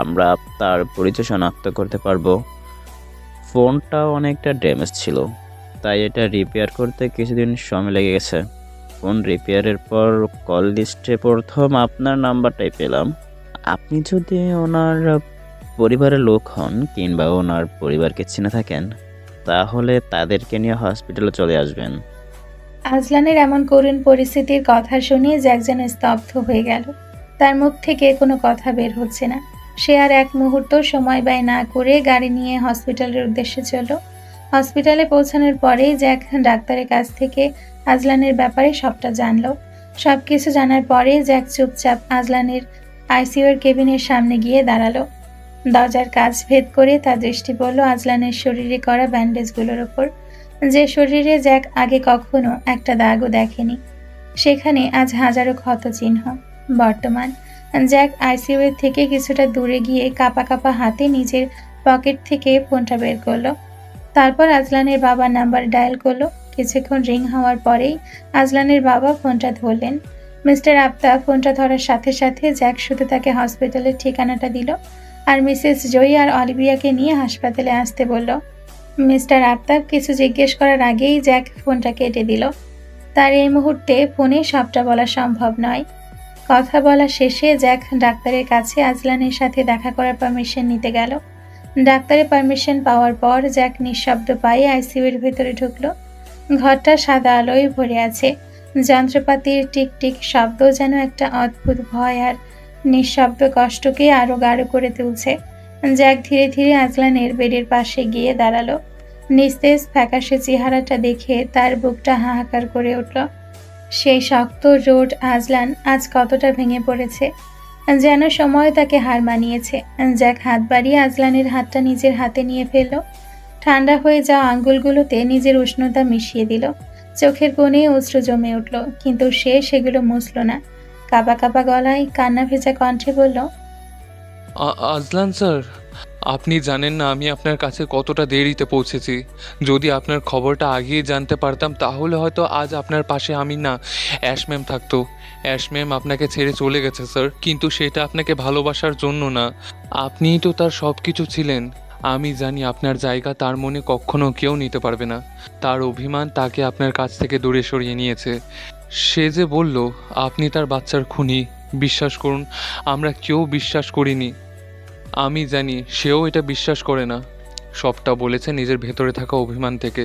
আমরা তার পরিচয় শনাক্ত করতে পারবো। ফোনটা অনেকটা ড্যামেজ ছিল, তাই এটা রিপেয়ার করতে কিছুদিন সময় লেগে গেছে। ফোন রিপেয়ারের পর কল লিস্টে প্রথম আপনার নাম্বারটাই পেলাম। আপনি যদি ওনার পরিবারের লোক হন কিংবা ওনার পরিবারকে চিনে থাকেন তাহলে তাদেরকে নিয়ে হসপিটালে চলে আসবেন। আজলানের এমন করুণ পরিস্থিতির কথা শুনে জ্যাক যেন স্তব্ধ হয়ে গেল। তার মুখ থেকে কোনো কথা বের হচ্ছে না। সে আর এক মুহূর্ত সময় ব্যয় না করে গাড়ি নিয়ে হসপিটালের উদ্দেশ্যে চলল। হসপিটালে পৌঁছানোর পরেই জ্যাক ডাক্তারের কাছ থেকে আজলানের ব্যাপারে সবটা জানল। সব কিছু জানার পরে জ্যাক চুপচাপ আজলানের আইসিইউর কেবিনের সামনে গিয়ে দাঁড়ালো। দরজার কাজ ভেদ করে তার দৃষ্টি পড়ল আজলানের শরীরে করা ব্যান্ডেজগুলোর ওপর, যে শরীরে জ্যাক আগে কখনো একটা দাগও দেখেনি। সেখানে আজ হাজারো ক্ষত চিহ্ন। বর্তমান জ্যাক আইসিইউর থেকে কিছুটা দূরে গিয়ে কাঁপা কাঁপা হাতে নিজের পকেট থেকে ফোনটা বের করলো। তারপর আজলানের বাবার নাম্বার ডায়াল করলো। কিছুক্ষণ রিং হওয়ার পরেই আজলানের বাবা ফোনটা ধরলেন। মিস্টার আফতাব ফোনটা ধরার সাথে সাথে জ্যাক শুধু তাকে হসপিটালের ঠিকানাটা দিল আর মিসেস জয়ী আর অলিভিয়াকে নিয়ে হাসপাতালে আসতে বলল। মিস্টার আফতাব কিছু জিজ্ঞেস করার আগেই জ্যাক ফোনটা কেটে দিল। তার এই মুহূর্তে ফোনে সবটা বলা সম্ভব নয়। কথা বলা শেষে জ্যাক ডাক্তারের কাছে আজলানের সাথে দেখা করার পারমিশন নিতে গেল। ডাক্তারের পারমিশন পাওয়ার পর জ্যাক নিঃশব্দ পায়ে আইসিইউর ভেতরে ঢুকলো। ঘরটা সাদা আলোয় ভরে আছে। যন্ত্রপাতির টিকটিক শব্দ যেন একটা অদ্ভুত ভয় আর নিঃশব্দ কষ্টকে আরো গাঢ় করে তুলছে। জ্যাক ধীরে ধীরে আজলানের বেডের পাশে গিয়ে দাঁড়ালো। নিস্তেজ ফ্যাকাশে চেহারাটা দেখে তার বুকটা হাহাকার করে উঠল। সেই শক্ত রোড আজলান আজ কতটা ভেঙে পড়েছে, যেন সময় তাকে হার মানিয়েছে। জ্যাক হাত বাড়িয়ে আজলানের হাতটা নিজের হাতে নিয়ে ফেলল। ঠান্ডা হয়ে যাওয়া আঙ্গুলগুলোতে নিজের উষ্ণতা মিশিয়ে দিল। চোখের কোণে অশ্রু জমে উঠল, কিন্তু সে সেগুলো মুছল না। কাঁপা কাঁপা গলায় কান্না ভেজা কণ্ঠে বলল, আজলান স্যার, আপনি জানেন না আমি আপনার কাছে কতটা দেরিতে পৌঁছেছি। যদি আপনার খবরটা আগেই জানতে পারতাম তাহলে হয়তো আজ আপনার পাশে আমি না, অ্যাশ ম্যাম থাকতো। অ্যাশ ম্যাম আপনাকে ছেড়ে চলে গেছে স্যার, কিন্তু সেটা আপনাকে ভালোবাসার জন্য না। আপনিই তো তার সব কিছু ছিলেন। আমি জানি আপনার জায়গা তার মনে কখনো কেউ নিতে পারবে না। তার অভিমান তাকে আপনার কাছ থেকে দূরে সরিয়ে নিয়েছে। সে যে বলল আপনি তার বাচ্চার খুনি, বিশ্বাস করুন আমরা কেউ বিশ্বাস করিনি। আমি জানি সেও এটা বিশ্বাস করে না। সবটা বলেছে নিজের ভেতরে থাকা অভিমান থেকে।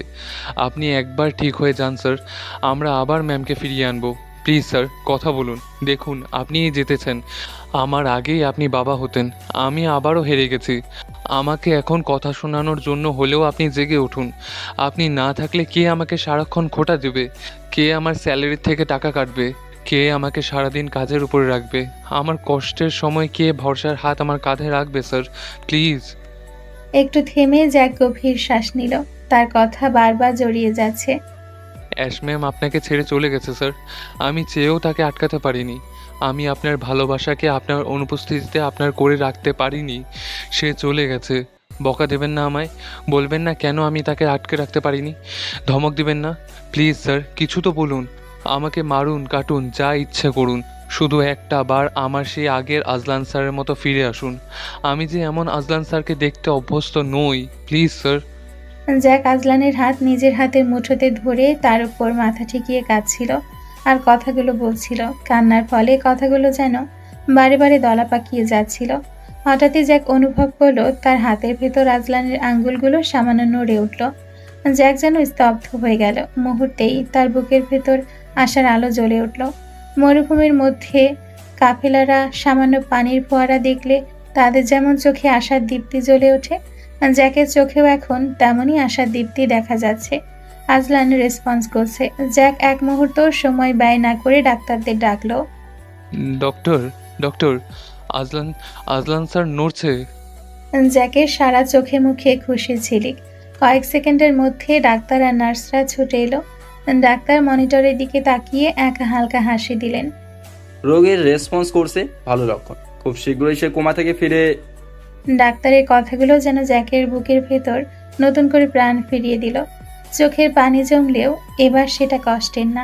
আপনি একবার ঠিক হয়ে যান স্যার, আমরা আবার ম্যামকে ফিরিয়ে আনবো। প্লিজ স্যার কথা বলুন। দেখুন আপনিই জিতেছেন, আমার আগেই আপনি বাবা হতেন। আমি আবারও হেরে গেছি। আমাকে এখন কথা শোনানোর জন্য হলেও আপনি জেগে উঠুন। আপনি না থাকলে কে আমাকে সারাক্ষণ খোটা দেবে? কে আমার স্যালারির থেকে টাকা কাটবে? কে আমাকে সারাদিন কাজের উপরে রাখবে? আমার কষ্টের সময় কে ভরসার হাত আমার কাঁধে রাখবে স্যার? প্লিজ। একটু থেমে জ্যাক গভীর শ্বাস নিল। তার কথা বারবার জড়িয়ে যাচ্ছে। অ্যাশ ম্যাম আপনাকে ছেড়ে চলে গেছে স্যার। আমি চেয়েও তাকে আটকাতে পারিনি। আমি আপনার ভালোবাসাকে আপনার অনুপস্থিতিতে আপনার করে রাখতে পারিনি। সে চলে গেছে। বকা দেবেন না আমায়? বলবেন না কেন আমি তাকে আটকে রাখতে পারিনি? ধমক দিবেন না? প্লিজ স্যার কিছু তো বলুন। আমাকে মারুন, কাটুন, যা ইচ্ছে করুন, শুধু একটা বার আমার সেই আগের আজলান স্যারের মতো ফিরে আসুন। আমি যে এমন আজলান স্যারকে দেখতে অভ্যস্ত নই। Please sir. জ্যাক আজলানের হাত নিজের হাতের মুঠোতে ধরে তার উপর মাথা ঠেকিয়ে কাঁদছিল আর কথাগুলো বলছিল। কান্নার ফলে কথাগুলো যেন বারে বারে দলা পাকিয়ে যাচ্ছিল। হঠাৎই জ্যাক অনুভব করলো তার হাতের ভেতর আজলানের আঙ্গুলগুলো সামান্য নড়ে উঠল। জ্যাক যেন স্তব্ধ হয়ে গেল। মুহূর্তেই তার বুকের ভেতর আশার আলো জ্বলে উঠল। মরুভূমির মধ্যে কাফেলারা সামান্য পানির ফোয়ারা দেখলে তাদের যেমন চোখে আশার দীপ্তি জ্বলে ওঠে, জ্যাকের চোখেও এখন তেমনই আশার দীপ্তি দেখা যাচ্ছে। আজলান রেসপন্স করছে। জ্যাক এক মুহূর্ত সময় ব্যয় না করে ডাক্তারদের ডাকলো। Doctor, doctor, Azlan Azlan sir নড়ছে। জ্যাকের সারা চোখে মুখে খুশি ঝিলিক। কয়েক সেকেন্ডের মধ্যে ডাক্তার আর নার্সরা ছুটে এলো। ডাক্তার মনিটরের দিকে তাকিয়ে এক হালকা হাসি দিলেন। রোগের রেসপন্স করছে, ভালো লক্ষণ। খুব শীঘ্রই সে কোমা থেকে ফিরে। ডাক্তারের কথাগুলো যেন জ্যাকের বুকের ভেতর নতুন করে প্রাণ ফিরিয়ে দিল। চোখের পানি জমলেও এবার সেটা কষ্টের না,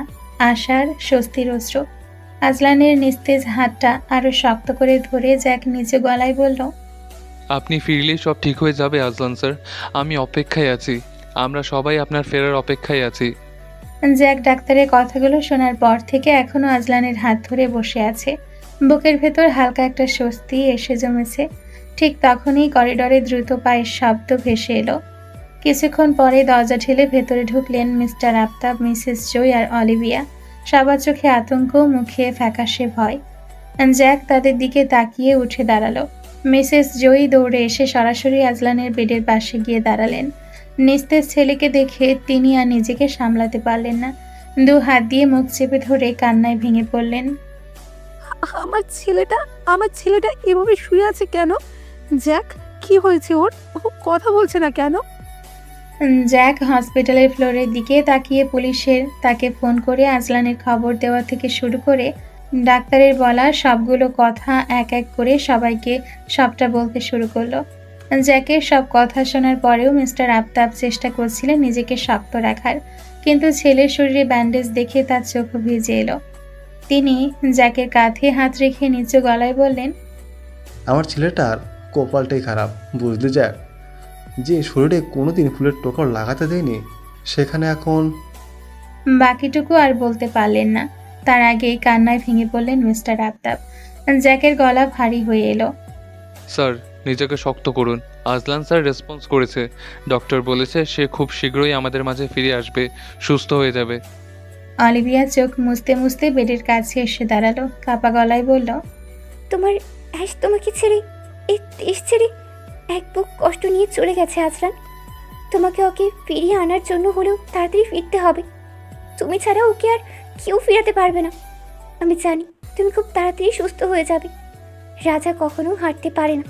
আশার, স্বস্তির অশ্রু। আজলানের নিস্তেজ হাতটা আরো শক্ত করে ধরে জ্যাক নিচু গলায় বলল, আপনি ফিরলেই সব ঠিক হয়ে যাবে আজলান স্যার। আমি অপেক্ষায় আছি। আমরা সবাই আপনার ফেরার অপেক্ষায় আছি। জ্যাক ডাক্তারের কথাগুলো শোনার পর থেকে এখনো আজলানের হাত ধরে বসে আছে। বুকের ভেতর হালকা একটা স্বস্তি এসে জমেছে। ঠিক তখনই করিডোরে দ্রুত পায়ের শব্দ ভেসে এলো। কিছুক্ষণ পরে দরজা ঠেলে ভেতরে ঢুকলেন মিস্টার আফতাব, মিসেস জয় আর অলিভিয়া। সবার চোখে আতঙ্ক, মুখে ফ্যাকাশে ভয়। জ্যাক তাদের দিকে তাকিয়ে উঠে দাঁড়ালো। মিসেস জয়ী দৌড়ে এসে সরাসরি আজলানের বেডের পাশে গিয়ে দাঁড়ালেন। নিস্তেজ ছেলেকে দেখে তিনি আর নিজেকে সামলাতে পারলেন না। দু হাত দিয়ে মুখ চেপে ধরে কান্নায় ভেঙে পড়লেন। আমার ছেলেটা এভাবে শুয়ে আছে কেন? জ্যাক, কি হয়েছে ওর? ও কথা বলছে না কেন? জ্যাক হসপিটালের ফ্লোরের দিকে তাকিয়ে পুলিশের তাকে ফোন করে আজলানের খবর দেওয়া থেকে শুরু করে ডাক্তারের বলা সবগুলো কথা এক এক করে সবাইকে সবটা বলতে শুরু করলো। জ্যাকের সব কথা শোনার পরেও মিস্টার আফতাব চেষ্টা করছিলেন নিজেকে শক্ত রাখার, কিন্তু ছেলের শরীরে ব্যান্ডেজ দেখে তার চোখ ভিজে এলো। তিনি জ্যাকের কাঁধে হাত রেখে নিচু গলায় বললেন, আমার ছেলেটার কপালটাই খারাপ, বুঝলি জ্যাক? যে শরীরে কোনোদিন ফুলের টোকর লাগাতে দেয়নি, সেখানে এখন। বাকিটুকু আর বলতে পারলেন না। তার আগেই কান্নায় ভেঙে পড়লেন মিস্টার আফতাব। জ্যাকের গলা ভারী হয়ে এলো। স্যার নিজেকে শক্ত করুন। আজলান স্যার রেসপন্স করেছে। ডক্টর বলেছে সে খুব শীঘ্রই আমাদের মাঝে ফিরে আসবে, সুস্থ হয়ে যাবে। অলিভিয়া চোখ মুছতে মুছতে বেডের কাছে এসে দাঁড়ালো। কাপা গলায় বলল, তোমার অ্যাশ তোমাকে ছেড়ে, এই দেশ ছেড়ে এক বুক কষ্ট নিয়ে চলে গেছে আজলান। তোমাকে ওকে ফিরিয়ে আনার জন্য হলেও তাড়াতাড়ি ফিরতে হবে। তুমি ছাড়া ওকে আর কেউ ফিরাতে পারবে না। আমি জানি তুমি খুব তাড়াতাড়ি সুস্থ হয়ে যাবে। রাজা কখনো হারতে পারে না।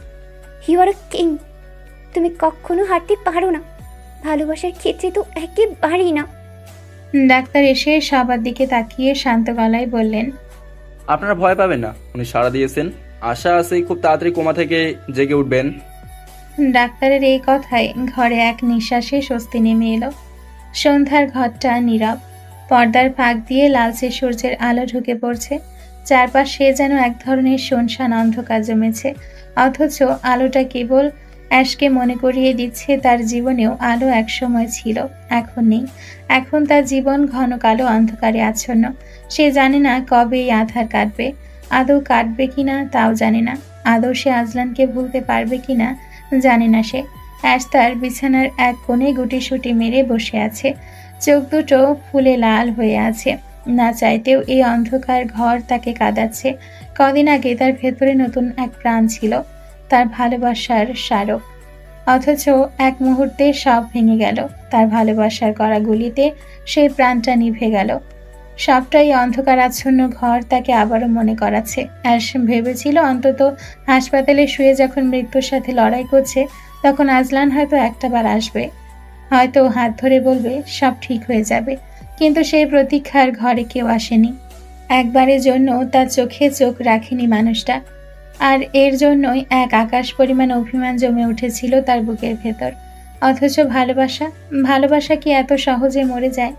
You are a king. তুমি কখনো হারতে পারো না। ভালোবাসার ক্ষেত্রে তো একেবারেই না। ডাক্তার এসে সবার দিকে তাকিয়ে শান্ত গলায় বললেন, আপনারা ভয় পাবেন না, উনি সাড়া দিয়েছেন। আশা আছে খুব তাড়াতাড়ি কোমা থেকে জেগে উঠবেন। ডাক্তারের এই কথায় ঘরে এক নিঃশ্বাসে স্বস্তি নেমে এলো। সন্ধ্যার ঘরটা নীরব। পর্দার ফাঁক দিয়ে লালচে সূর্যের আলো ঢুকে পড়ছে। চারপাশে যেন এক ধরনের শুনশান অন্ধকার জমেছে, অথচ আলোটা কেবল অ্যাশকে মনে করিয়ে দিচ্ছে তার জীবনেও আলো একসময় ছিল, এখন নেই। এখন তার জীবন ঘন কালো অন্ধকারে আচ্ছন্ন। সে জানে না কবে এই আধার কাটবে, আদৌ কাটবে কিনা তাও জানে না। আদৌ সে আজলানকে ভুলতে পারবে কিনা জানে না সে। অ্যাশ তার বিছানার এক কোণে গুটিসুটি মেরে বসে আছে, চোখ দুটো ফুলে লাল হয়ে আছে। না চাইতেও এই অন্ধকার ঘর তাকে কাঁদাচ্ছে। কদিন আগে তার ভেতরে নতুন এক প্রাণ ছিল, তার ভালোবাসার স্মারক। অথচ এক মুহূর্তে সব ভেঙে গেল। তার ভালোবাসার করা গুলিতে সেই প্রাণটা নিভে গেল। সবটাই অন্ধকার আচ্ছন্ন ঘর তাকে আবারও মনে করাচ্ছে। অ্যাশ ভেবেছিল অন্তত হাসপাতালে শুয়ে যখন মৃত্যুর সাথে লড়াই করছে, তখন আজলান হয়তো একটাবার আসবে, হয়তো হাত ধরে বলবে সব ঠিক হয়ে যাবে। কিন্তু সেই প্রতীক্ষার ঘরে কেউ আসেনি। একবারের জন্য তার চোখে চোখ রাখেনি মানুষটা। আর এর জন্যই এক আকাশ পরিমাণ অভিমান জমে উঠেছিল তার বুকের ভেতর। অথচ ভালোবাসা, ভালোবাসা কি এত সহজে মরে যায়?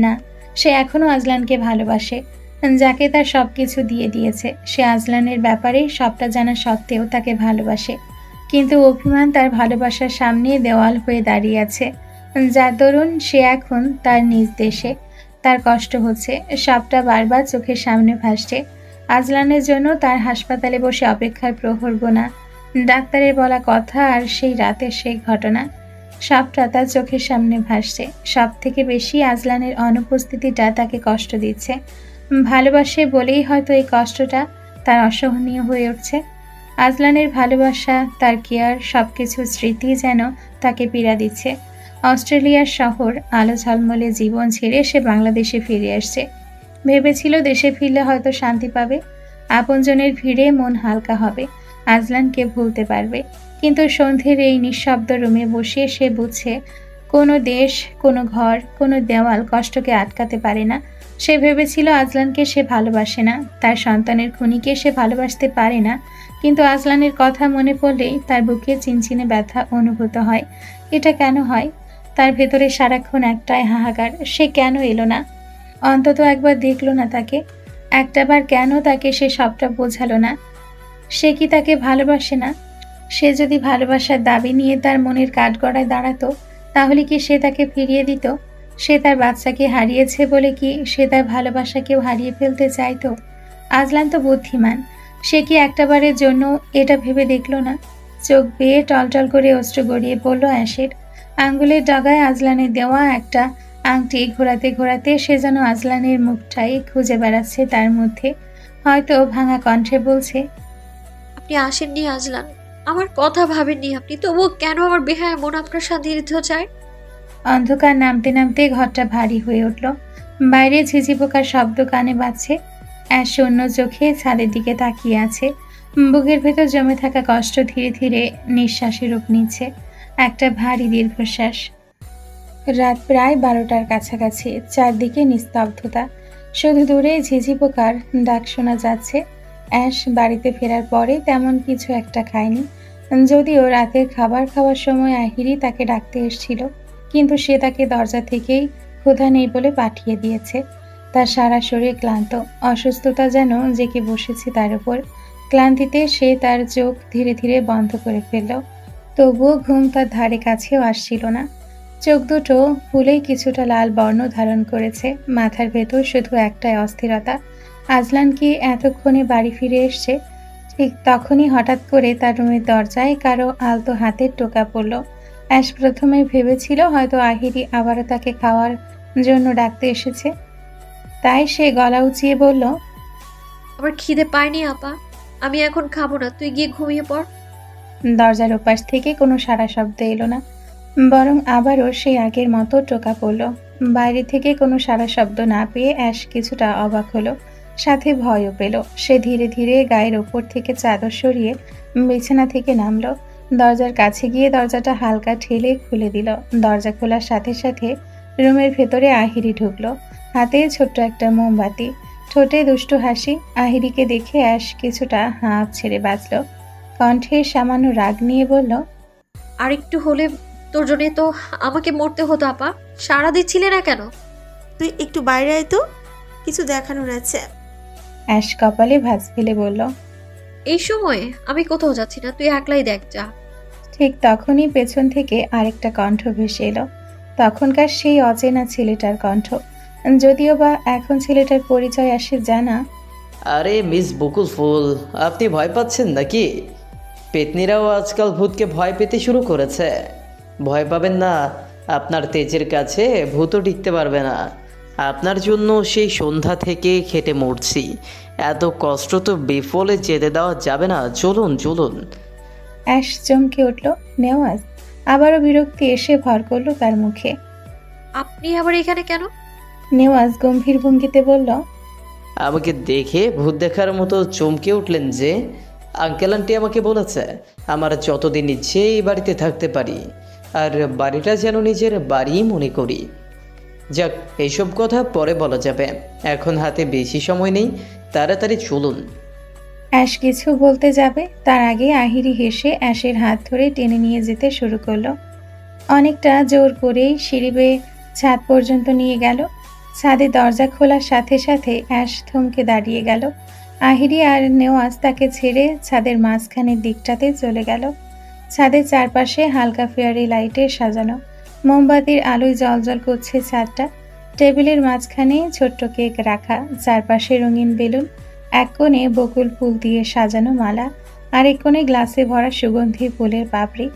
না, সে এখনো আজলানকে ভালোবাসে, যাকে তার সব কিছু দিয়ে দিয়েছে। সে আজলানের ব্যাপারে সবটা জানা সত্ত্বেও তাকে ভালোবাসে। কিন্তু অভিমান তার ভালোবাসার সামনে দেওয়াল হয়ে দাঁড়িয়ে আছে, যার দরুন সে এখন তার নিজ দেশে। তার কষ্ট হচ্ছে, সবটা বারবার চোখের সামনে ভাসছে। আজলানের জন্য তার হাসপাতালে বসে অপেক্ষার প্রহর গোনা, ডাক্তারের বলা কথা আর সেই রাতের সেই ঘটনা, সবটা তার চোখের সামনে ভাসছে। সব থেকে বেশি আজলানের অনুপস্থিতিটা তাকে কষ্ট দিচ্ছে। ভালোবাসে বলেই হয়তো এই কষ্টটা তার অসহনীয় হয়ে উঠছে। আজলানের ভালোবাসা, তার কেয়ার, সবকিছু স্মৃতি যেন তাকে পীড়া দিচ্ছে। অস্ট্রেলিয়ার শহর, আলো ঝলমলে জীবন ছেড়ে সে বাংলাদেশে ফিরে আসছে। ভেবেছিল দেশে ফিরলে হয়তো শান্তি পাবে, আপনজনের ভিড়ে মন হালকা হবে, আজলানকে ভুলতে পারবে। কিন্তু সন্ধ্যের এই নিঃশব্দ রুমে বসে সে বুঝছে কোনো দেশ, কোনো ঘর, কোনো দেওয়াল কষ্টকে আটকাতে পারে না। সে ভেবেছিল আজলানকে সে ভালোবাসে না, তার সন্তানের খুনিকে সে ভালোবাসতে পারে না। কিন্তু আজলানের কথা মনে পড়লেই তার বুকে চিনচিনে ব্যথা অনুভূত হয়। এটা কেন হয়? তার ভেতরে সারাক্ষণ একটাই হাহাকার, সে কেন এলো না? অন্তত একবার দেখলো না তাকে, একটাবার কেন তাকে সে সবটা বোঝালো না? সে কি তাকে ভালোবাসে না? সে যদি ভালোবাসার দাবি নিয়ে তার মনের কাঠগড়ায় দাঁড়াতো, তাহলে কি সে তাকে ফিরিয়ে দিত? সে তার বাচ্চাকে হারিয়েছে বলে কি সে তার ভালোবাসাকেও হারিয়ে ফেলতে চাইতো? আজলান তো বুদ্ধিমান, সে কি একটাবারের জন্য এটা ভেবে দেখলো না? চোখ বেয়ে টলটল করে অশ্রু গড়িয়ে পড়ল অ্যাশের। আঙ্গুলের ডগায় আজলানের দেওয়া একটা আংটি ঘোরাতে ঘোরাতে সে যেন আজলানের মুখটাই খুঁজে বেড়াচ্ছে তার মধ্যে। হয়তো ভাঙা কণ্ঠে বলছে, আপনি আসেননি আজলান, আমার কথা ভাবেননি আপনি, তবুও কেন আমার বেহায়া মন আপনার সান্নিধ্য চায়? অন্ধকার নামতে নামতে ঘরটা ভারী হয়ে উঠল। বাইরে ঝিঝি পোকার শব্দ কানে বাজছে। অ্যাশ শূন্য চোখে ছাদের দিকে তাকিয়ে আছে। বুকের ভেতর জমে থাকা কষ্ট ধীরে ধীরে নিঃশ্বাসে রূপ নিচ্ছে, একটা ভারী দীর্ঘশ্বাস। রাত প্রায় 12টার কাছাকাছি, চারদিকে নিস্তব্ধতা, শুধু দূরে ঝিঝি পোকার ডাক শোনা যাচ্ছে। অ্যাশ বাড়িতে ফেরার পরে তেমন কিছু একটা খায়নি, যদিও রাতের খাবার খাওয়ার সময় আহিরি তাকে ডাকতে এসেছিল, কিন্তু সে তাকে দরজা থেকেই ক্ষুধা নেই বলে পাঠিয়ে দিয়েছে। তার সারা শরীর ক্লান্ত, অসুস্থতা যেন জেঁকে বসেছে তার উপর। ক্লান্তিতে সে তার চোখ ধীরে ধীরে বন্ধ করে ফেলল, তবুও ঘুম তার ধারে কাছেও আসছিল না। চোখ দুটো ফুলেই কিছুটা লাল বর্ণ ধারণ করেছে, মাথার ভেতর শুধু একটাই অস্থিরতা। আজলান কি এতক্ষণে বাড়ি ফিরে এসছে? ঠিক তখনই হঠাৎ করে তার রুমের দরজায় কারো আলতো হাতের টোকা পড়ল। অ্যাশ প্রথমে ভেবেছিল হয়তো আহিরি আবারও তাকে খাওয়ার জন্য ডাকতে এসেছে, তাই সে গলা উঁচিয়ে বলল, আমার খিদে পায়নি আপা, আমি এখন খাবো না, তুই গিয়ে ঘুমিয়ে পড়। দরজার ওপাশ থেকে কোনো সাড়া শব্দ এলো না, বরং আবারও সেই আগের মতো টোকা পড়ল। বাইরে থেকে কোনো সাড়া শব্দ না পেয়ে অ্যাশ কিছুটা অবাক হলো, সাথে ভয়ও পেল। সে ধীরে ধীরে গায়ের ওপর থেকে চাদর সরিয়ে বিছানা থেকে নামলো। দরজার কাছে গিয়ে দরজাটা হালকা ঠেলে খুলে দিল। দরজা খোলার সাথে সাথে রুমের ভেতরে আহিরি ঢুকলো, হাতে ছোট্ট একটা মোমবাতি, ঠোঁটে দুষ্টু হাসি। আহিরিকে দেখে অ্যাশ কিছুটা হাঁপ ছেড়ে বাঁচল। কণ্ঠে সামান্য রাগ নিয়ে বলল, আর একটু হলে তোর জন্যে তো আমাকে মরতে হতো আপা। সাড়া দিচ্ছিলে না কেন? তুই একটু বাইরে আয় তো, কিছু দেখানোর আছে। অ্যাশ কপালে ভাঁজ ফেলে বলল। এই সময়ে আমি কোথাও যাচ্ছি না, তুই একলাই দেখ যা। ঠিক তখনই পেছন থেকে আরেকটা কণ্ঠ ভেসে এলো। তখনকার সেই অচেনা ছেলেটার কণ্ঠ, যদিও বা এখন ছেলেটার পরিচয় আসে জানা। আরে মিস বকুল ফুল, আপনি ভয় পাচ্ছেন নাকি? পেতনিরাও আজকাল ভূতকে ভয় পেতে শুরু করেছে। ভয় পাবেন না, আপনার তেজের কাছে ভূতও টিকতে পারবে না। আপনার জন্য সেই সন্ধ্যা থেকে খেটে মরছি, এত কষ্ট তো বিফলে যেতে দেওয়া যাবে না। চলুন চলুন। অ্যাশ চমকে উঠল। নেওয়াজ আবারও বিরক্তি এসে ভর করলো তার মুখে। আপনি আবার এখানে কেন? নেওয়াজ গম্ভীর ভঙ্গিতে বলল। আমাকে দেখে ভূত দেখার মতো চমকে উঠলেন যে? আঙ্কেল আন্টি আমাকে বলেছে আমার যতদিন ইচ্ছে এই বাড়িতে থাকতে পারি, আর বাড়িটা যেন নিজের বাড়িই মনে করি। যাক, এইসব কথা পরে বলা যাবে, এখন হাতে বেশি সময় নেই, তাড়াতাড়ি চলুন। অ্যাশ কিছু বলতে যাবে, তার আগে আহিরি হেসে অ্যাশের হাত ধরে টেনে নিয়ে যেতে শুরু করলো। অনেকটা জোর করেই সিঁড়ি বেয়ে ছাদ পর্যন্ত নিয়ে গেল। ছাদের দরজা খোলার সাথে সাথে অ্যাশ থমকে দাঁড়িয়ে গেল। আহিরি আর নেওয়াজ তাকে ছেড়ে ছাদের মাঝখানের দিকটাতে চলে গেল। ছাদের চারপাশে হালকা ফেয়ারি লাইটে সাজানো, মোমবাতির আলোয় জ্বলজ্বল করছে ছাদটা। টেবিলের মাঝখানে ছোট্ট কেক রাখা, চারপাশে রঙিন বেলুন, এক কোণে বকুল ফুল দিয়ে সাজানো মালা, আর এক কোণে গ্লাসে ভরা সুগন্ধি ফুলের পাপড়ি।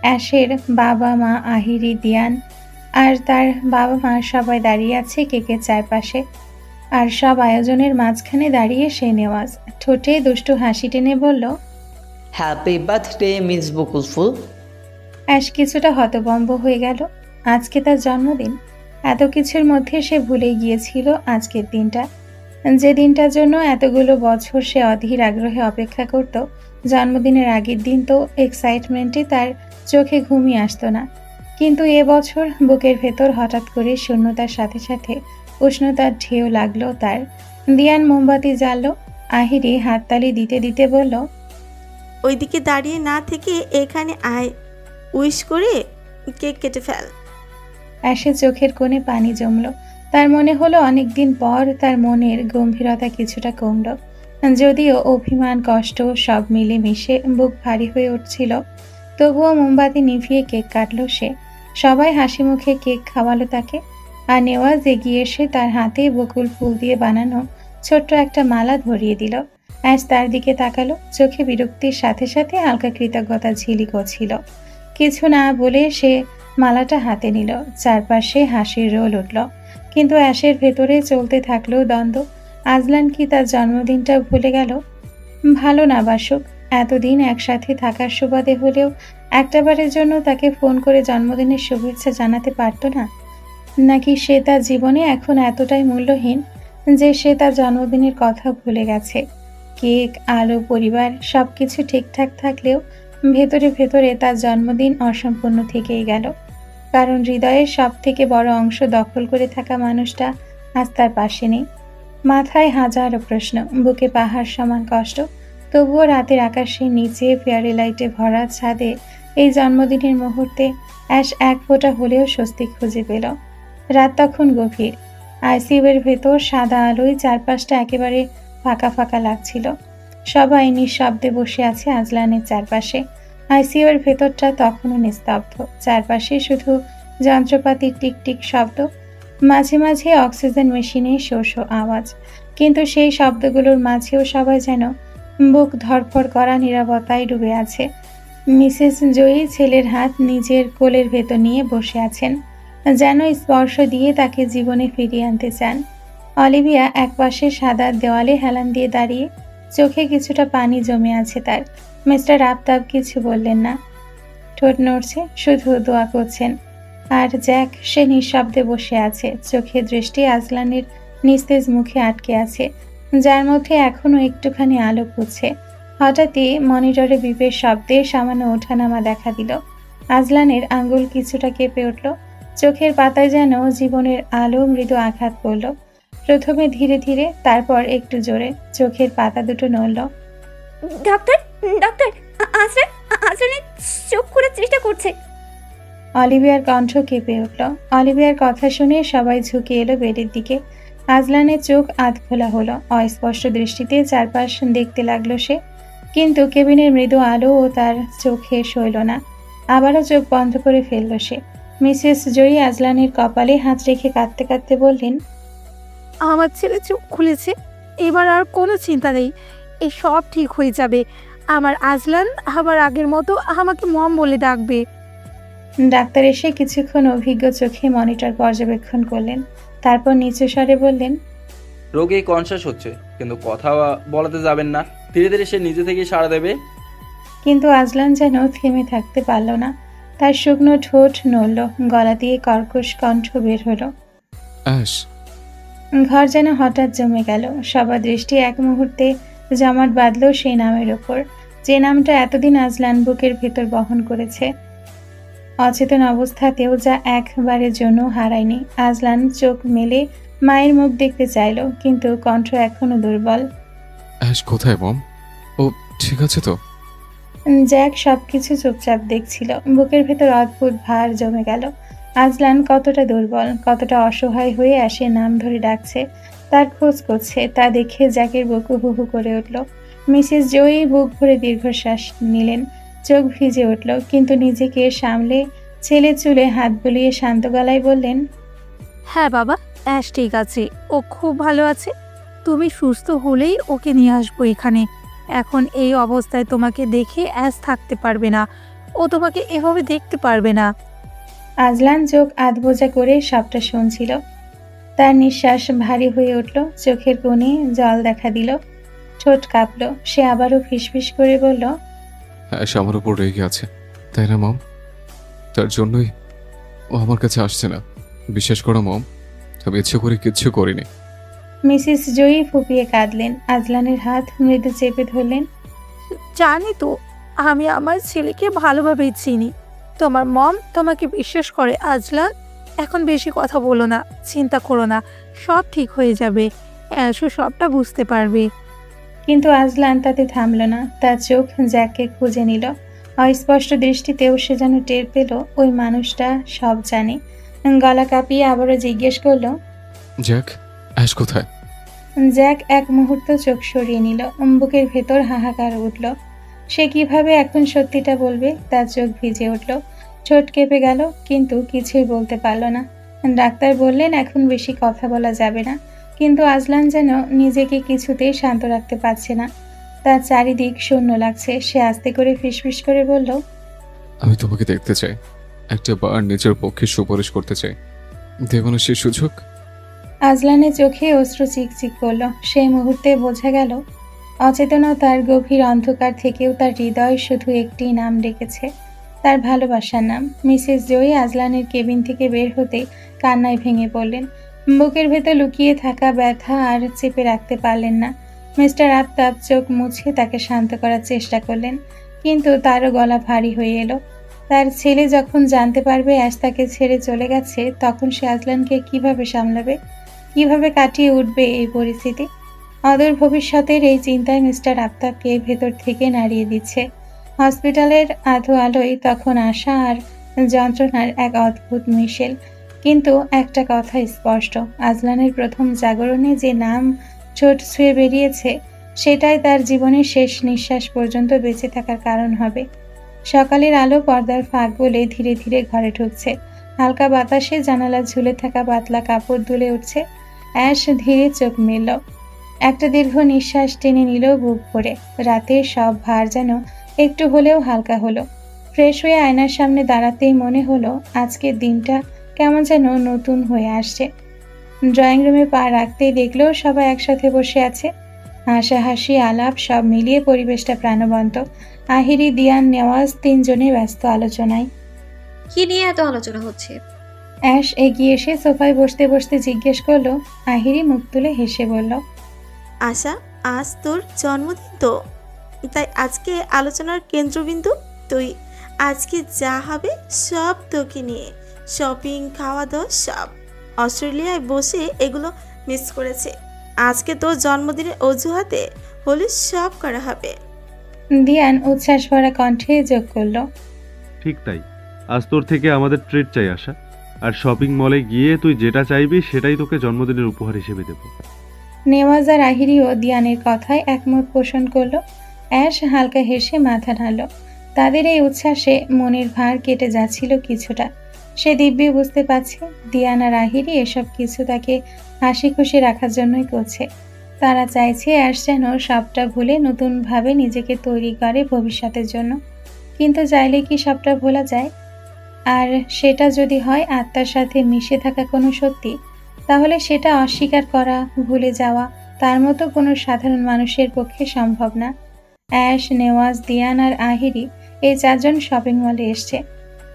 অ্যাশের বাবা মা, আহিরি, দিয়ান আর তার বাবা মা সবাই দাঁড়িয়ে আছে কেকের চারপাশে। আর সব আয়োজনের মাঝখানে দাঁড়িয়ে সে নেওয়াজ, ঠোঁটে দুষ্টু হাসি টেনে বলল, হ্যাপি বার্থডে মিস বকুল ফুল। অ্যাশ কিছুটা হতভম্ব হয়ে গেল। আজকে তার জন্মদিন। এত কিছুর মধ্যে সে ভুলে গিয়েছিল আজকের দিনটা, যে দিনটার জন্য এতগুলো বছর সে অধীর আগ্রহে অপেক্ষা করত। জন্মদিনের আগের দিন তো এক্সাইটমেন্টে তার চোখে ঘুমিয়ে আসতো না, কিন্তু এবছর বুকের ভেতর হঠাৎ করে শূন্যতার সাথে সাথে উষ্ণতার ঢেউ লাগলো তার। দিয়ান মোমবাতি জ্বাললো। আহিরি হাততালি দিতে দিতে বলল, ওইদিকে দাঁড়িয়ে না থেকে এখানে আয়, উইশ করে কেক কেটে ফেল। অ্যাশের চোখের কোণে পানি জমলো। তার মনে হলো অনেকদিন পর তার মনের গম্ভীরতা কিছুটা কমল, যদিও অভিমান কষ্ট সব মিলে মিশে বুক ভারী হয়ে উঠছিল। তবুও মোমবাতি নিভিয়ে কেক কাটলো সে। সবাই হাসি মুখে কেক খাওয়ালো তাকে। আর নেওয়াজ এগিয়ে এসে তার হাতে বকুল ফুল দিয়ে বানানো ছোট্ট একটা মালা ধরিয়ে দিল। অ্যাশ তার দিকে তাকালো, চোখে বিরক্তির সাথে সাথে হালকা কৃতজ্ঞতা ঝিলিক ছিল। কিছু না বলে সে মালাটা হাতে নিল। চারপাশে হাসির রোল উঠল, কিন্তু অ্যাশের ভেতরে চলতে থাকলো দ্বন্দ্ব। আজলান কি তার জন্মদিনটা ভুলে গেল? ভালো না বাসুক, এতদিন একসাথে থাকার সুবাদে হলেও একটাবারের জন্য তাকে ফোন করে জন্মদিনের শুভেচ্ছা জানাতে পারতো না? নাকি সে তার জীবনে এখন এতটাই মূল্যহীন যে সে তার জন্মদিনের কথা ভুলে গেছে? কেক, আলো, পরিবার সবকিছু ঠিকঠাক থাকলেও ভেতরে ভেতরে তার জন্মদিন অসম্পূর্ণ থেকেই গেল, কারণ হৃদয়ের সব থেকে বড় অংশ দখল করে থাকা মানুষটা আজ তার পাশে নেই। মাথায় হাজারো প্রশ্ন, বুকে পাহাড় সমান কষ্ট। তবুও রাতের আকাশের নিচে ফেয়ারি লাইটে ভরা ছাদে এই জন্মদিনের মুহূর্তে অ্যাশ এক ফোঁটা হলেও স্বস্তি খুঁজে পেল। রাত তখন গভীর। আইসিইউয়ের ভেতর সাদা আলোয় চারপাশটা একেবারে ফাঁকা ফাঁকা লাগছিল। সবাই নিঃশব্দে বসে আছে আজলানের চারপাশে। আইসিইউয়ের ভেতরটা তখনও নিস্তব্ধ। চারপাশে শুধু যন্ত্রপাতির টিকটিক শব্দ, মাঝে মাঝে অক্সিজেন মেশিনের শো শো আওয়াজ। কিন্তু সেই শব্দগুলোর মাঝেও সবাই যেন বুক ধড়ফড় করা নীরবতায় ডুবে আছে। মিসেস জয়ী ছেলের হাত নিজের কোলের ভেতর নিয়ে বসে আছেন, যেন স্পর্শ দিয়ে তাকে জীবনে ফিরিয়ে আনতে চান। অলিভিয়া একপাশে সাদা দেওয়ালে হেলান দিয়ে দাঁড়িয়ে, চোখে কিছুটা পানি জমে আছে তার। মিস্টার আফতাব কিছু বললেন না, ঠোঁট নড়ছে, শুধু দোয়া করছেন। আর জ্যাক, সে নিঃশব্দে বসে আছে, চোখে দৃষ্টি আজলানের নিস্তেজ মুখে আটকে আছে, যার মধ্যে এখনো একটুখানি আলো পুচ্ছে। হঠাৎই মনিটরে বিপের শব্দে সামান্য ওঠানামা দেখা দিল। আজলানের আঙ্গুল কিছুটা কেঁপে উঠল, চোখের পাতায় যেন জীবনের আলো মৃদু আঘাত পড়ল। প্রথমে ধীরে ধীরে, তারপর একটু জোরে চোখের পাতা দুটো নড়ল। ডক্টর, ডক্টর, আজরানের চোখ খোলার চেষ্টা করছে। অলিভিয়ার কণ্ঠ কেঁপে উঠল। অলিভিয়ার কথা শুনে সবাই ঝুঁকে এলো বেডের দিকে। আজলানের চোখ আধ খোলা হলো। অস্পষ্ট দৃষ্টিতে চারপাশ দেখতে লাগলো সে, কিন্তু কেবিনের মৃদু আলো ও তার চোখে সইল না। আবারও চোখ বন্ধ করে ফেলল সে। মিসেস জয়ী আজলানের কপালে হাত রেখে কাঁদতে কাঁদতে বললেন, আমার ছেলে চোখ খুলেছে, এবার আর কোনো চিন্তা নেই, এই সব ঠিক হয়ে যাবে। আমার আজলান আবার আগের মতো আমাকে মম বলে ডাকবে। ডাক্তার এসে কিছুক্ষণ অভিজ্ঞ চোখে মনিটর পর্যবেক্ষণ করলেন, তারপর নিচু স্বরে বললেন, রোগী কনসাস হচ্ছে, কিন্তু কথা বলাতে যাবেন না, ধীরে ধীরে সে নিজে থেকেই সাড়া দেবে। কিন্তু আজলান যেন থেমে থাকতে পারল না। তার শুকনো ঠোঁট নড়ল, গলা দিয়ে কর্কশ কণ্ঠ বের হলো। ঘর যেন হঠাৎ জমে গেল। সবার দৃষ্টি এক মুহূর্তে জমাট বাঁধল সেই নামের ওপর, যে নামটা এতদিন আজলান বুকের ভেতর বহন করেছে। অচেতন অবস্থাতেও যা একবারের জন্য হারায়নি। আজলান চোখ মেলে মায়ের মুখ দেখতে চাইল, কিন্তু কণ্ঠ এখনো দুর্বল। কোথায় মম? ও ঠিক আছে তো? জ্যাক সবকিছু চুপচাপ দেখছিল। বুকের ভেতর অদ্ভুত ভার জমে গেল। আজলান কতটা দুর্বল, কতটা অসহায় হয়ে আসে নাম ধরে ডাকছে, তার খোঁজ করছে, তা দেখে জ্যাকের বুক হু হু করে উঠল। মিসেস জয়ী বুক ভরে দীর্ঘশ্বাস নিলেন, চোখ ভিজে উঠল, কিন্তু নিজেকে সামলে ছেলে চুলে হাত বুলিয়ে শান্ত গলায় বললেন, হ্যাঁ বাবা, অ্যাশ ঠিক আছে, ও খুব ভালো আছে। তুমি সুস্থ হলেই ওকে নিয়ে আসবো এখানে। এখন এই অবস্থায় তোমাকে দেখে অ্যাশ থাকতে পারবে না, ও তোমাকে এভাবে দেখতে পারবে না। আজলান চোখ আধবোজা করে সবটা শুনছিল। তার নিঃশ্বাস ভারী হয়ে উঠল, চোখের কোণে জল দেখা দিল, ঠোঁট কাঁপল। সে আবারও ফিসফিস করে বলল, অ্যাশ আমার উপর রেগে আছে, তাই না মম? তার জন্যই ও আমার কাছে আসছে না। বিশ্বাস করো মম, আমি ইচ্ছে করে কিচ্ছু করিনি। মিসেস জয়ী ফুপিয়ে কাঁদলেন। আজলানের হাত মৃদু চেপে ধরলেন। জানি তো, আমি আমার ছেলেকে ভালোভাবেই চিনি। তোমার মম তোমাকে বিশ্বাস করে আজলান। এখন বেশি কথা বলো না, চিন্তা করো না, সব ঠিক হয়ে যাবে। অ্যাশও সবটা বুঝতে পারবে। কিন্তু আজলান তাতে থামল না। তার চোখ জ্যাককে খুঁজে নিল। অস্পষ্ট দৃষ্টিতেও সে যেন টের পেল ওই মানুষটা সব জানে। গলা কাঁপিয়ে আবারও জিজ্ঞেস করলো, জ্যাক, অ্যাশ কোথায়? জ্যাক এক মুহূর্ত চোখ সরিয়ে নিল। বুকের ভেতর হাহাকার উঠল। সে কিভাবে এখন সত্যিটা বলবে? তার চোখ ভিজে উঠল, ঠোঁট কেঁপে গেল, কিন্তু কিছুই বলতে পারল না। ডাক্তার বললেন এখন বেশি কথা বলা যাবে না, কিন্তু আজলান যেন নিজেকে কিছুতেই শান্ত রাখতে পারছে না। তার চারিদিক শূন্য লাগছে। সে আস্তে করে ফিসফিস করে বলল, আমি তোমাকে দেখতে চাই, একটা বার নিজের পক্ষে সুপারিশ করতে চাই, দেব না সে সুযোগ? আজলানের চোখে অশ্রু চিকচিক করলো। সেই মুহূর্তে বোঝা গেল অচেতনতার গভীর অন্ধকার থেকেও তার হৃদয় শুধু একটি নাম ডেকেছে, তার ভালোবাসার নাম। মিসেস জয়ী আজলানের কেবিন থেকে বের হতে কান্নায় ভেঙে পড়লেন। বুকের ভেতর লুকিয়ে থাকা ব্যথা আর চেপে রাখতে পারলেন না। মিস্টার আফতাব চোখ মুছে তাকে শান্ত করার চেষ্টা করলেন, কিন্তু তারও গলা ভারী হয়ে এলো। তার ছেলে যখন জানতে পারবে অ্যাশ তাকে ছেড়ে চলে গেছে, তখন সে আজলানকে কিভাবে সামলাবে, কিভাবে কাটিয়ে উঠবে এই পরিস্থিতি? অদূর ভবিষ্যতের এই চিন্তায় মিস্টার আফতাবকে ভেতর থেকে নাড়িয়ে দিচ্ছে। হসপিটালের আধো আলোয় তখন আশা আর যন্ত্রণার এক অদ্ভুত মিশেল। কিন্তু একটা কথা স্পষ্ট, আজলানের প্রথম জাগরণে যে নাম ঠোঁট ছুঁয়ে বেরিয়েছে, সেটাই তার জীবনের শেষ নিঃশ্বাস পর্যন্ত বেঁচে থাকার কারণ হবে। সকালের আলো পর্দার ফাঁক বলে ধীরে ধীরে ঘরে ঢুকছে। হালকা বাতাসে জানালা ঝুলে থাকা পাতলা কাপড় দুলে উঠছে। অ্যাশ ধীরে চোখ মেলল, একটা দীর্ঘ নিঃশ্বাস টেনে নিল বুক ভরে। রাতের সব ভার যেন একটু হলেও হালকা হলো। ফ্রেশ হয়ে আয়নার সামনে দাঁড়াতেই মনে হলো আজকের দিনটা কেমন যেন নতুন হয়ে আসছে। ড্রয়িং রুমে পা রাখতেই দেখলো সবাই একসাথে বসে আছে। হাসাহাসি আলাপ সব মিলিয়ে পরিবেশটা প্রাণবন্ত। আহিরি, দিয়ান, নেওয়াজ তিনজনে ব্যস্ত আলোচনায়। কি নিয়ে এত আলোচনা হচ্ছে? অ্যাশ এগিয়ে এসে সোফায় বসতে বসতে জিজ্ঞেস করলো। আহিরি মুখ তুলে হেসে বলল, আশা, আজ তোর জন্মদিন তো, তাই আজকে আলোচনার কেন্দ্রবিন্দু তুই। আজকে যা হবে সব তোকে নিয়ে, শপিং, খাওয়া দাওয়া সব। অস্ট্রেলিয়ায় বসে এগুলো মিস করেছে। আজকে তোর জন্মদিনের অজুহাতে হলে সব করা হবে। দিয়ান উচ্ছ্বাস ভরা কণ্ঠে যোগ করলো, ঠিক তাই, আজ তোর থেকে আমাদের ট্রিট চাই আশা, আর শপিং মলে গিয়ে তুই যেটা চাইবি সেটাই তোকে জন্মদিনের উপহার হিসেবে দেব। নেওয়াজ আর আহিরিও দিয়ানের কথায় একমত পোষণ করলো। অ্যাশ হালকা হেসে মাথা নাড়ল। তাদের এই উচ্ছ্বাসে মনের ভার কেটে যাচ্ছিল কিছুটা। সে দিব্যি বুঝতে পারছে দিয়ান আর আহিরি এসব কিছু তাকে হাসি খুশি রাখার জন্যই করছে। তারা চাইছে অ্যাশ যেন সবটা ভুলে নতুনভাবে নিজেকে তৈরি করে ভবিষ্যতের জন্য। কিন্তু চাইলে কি সবটা ভোলা যায়? আর সেটা যদি হয় আত্মার সাথে মিশে থাকা কোনো সত্যি, তাহলে সেটা অস্বীকার করা, ভুলে যাওয়া তার মতো কোনো সাধারণ মানুষের পক্ষে সম্ভব না। অ্যাশ, নেওয়াজ, দিয়ান আর আহিরি এই চারজন শপিং মলে এসছে।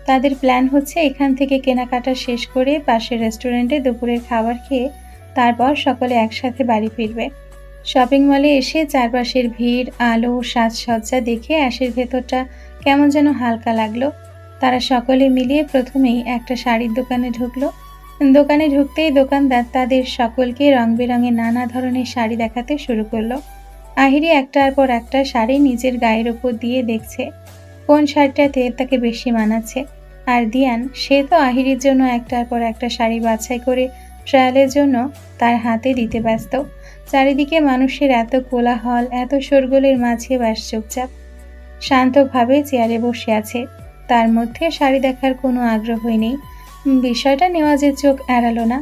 তাদের প্ল্যান হচ্ছে এখান থেকে কেনাকাটা শেষ করে পাশের রেস্টুরেন্টে দুপুরের খাবার খেয়ে তারপর সকলে একসাথে বাড়ি ফিরবে। শপিং মলে এসে চারপাশের ভিড়, আলো, সাজসজ্জা দেখে অ্যাশের ভেতরটা কেমন যেন হালকা লাগলো। তারা সকলে মিলিয়ে প্রথমেই একটা শাড়ির দোকানে ঢুকলো। দোকানে ঢুকতেই দোকানদার তাদের সকলকে রং বেরঙের নানা ধরনের শাড়ি দেখাতে শুরু করলো। আহিরি একটার পর একটা শাড়ি নিজের গায়ের উপর দিয়ে দেখছে কোন শাড়িটাতে তাকে বেশি মানাচ্ছে। আর দিয়ান, সে তো আহিরির জন্য একটার পর একটা শাড়ি বাছাই করে ট্রায়ালের জন্য তার হাতে দিতে ব্যস্ত। চারিদিকে মানুষের এত কোলাহল, এত শোরগোলের মাঝে ব্যাস চুপচাপ শান্তভাবে চেয়ারে বসে আছে। তার মধ্যে শাড়ি দেখার কোনো আগ্রহই নেই। বিষয়টা নেওয়াজের চোখ এড়ালো না।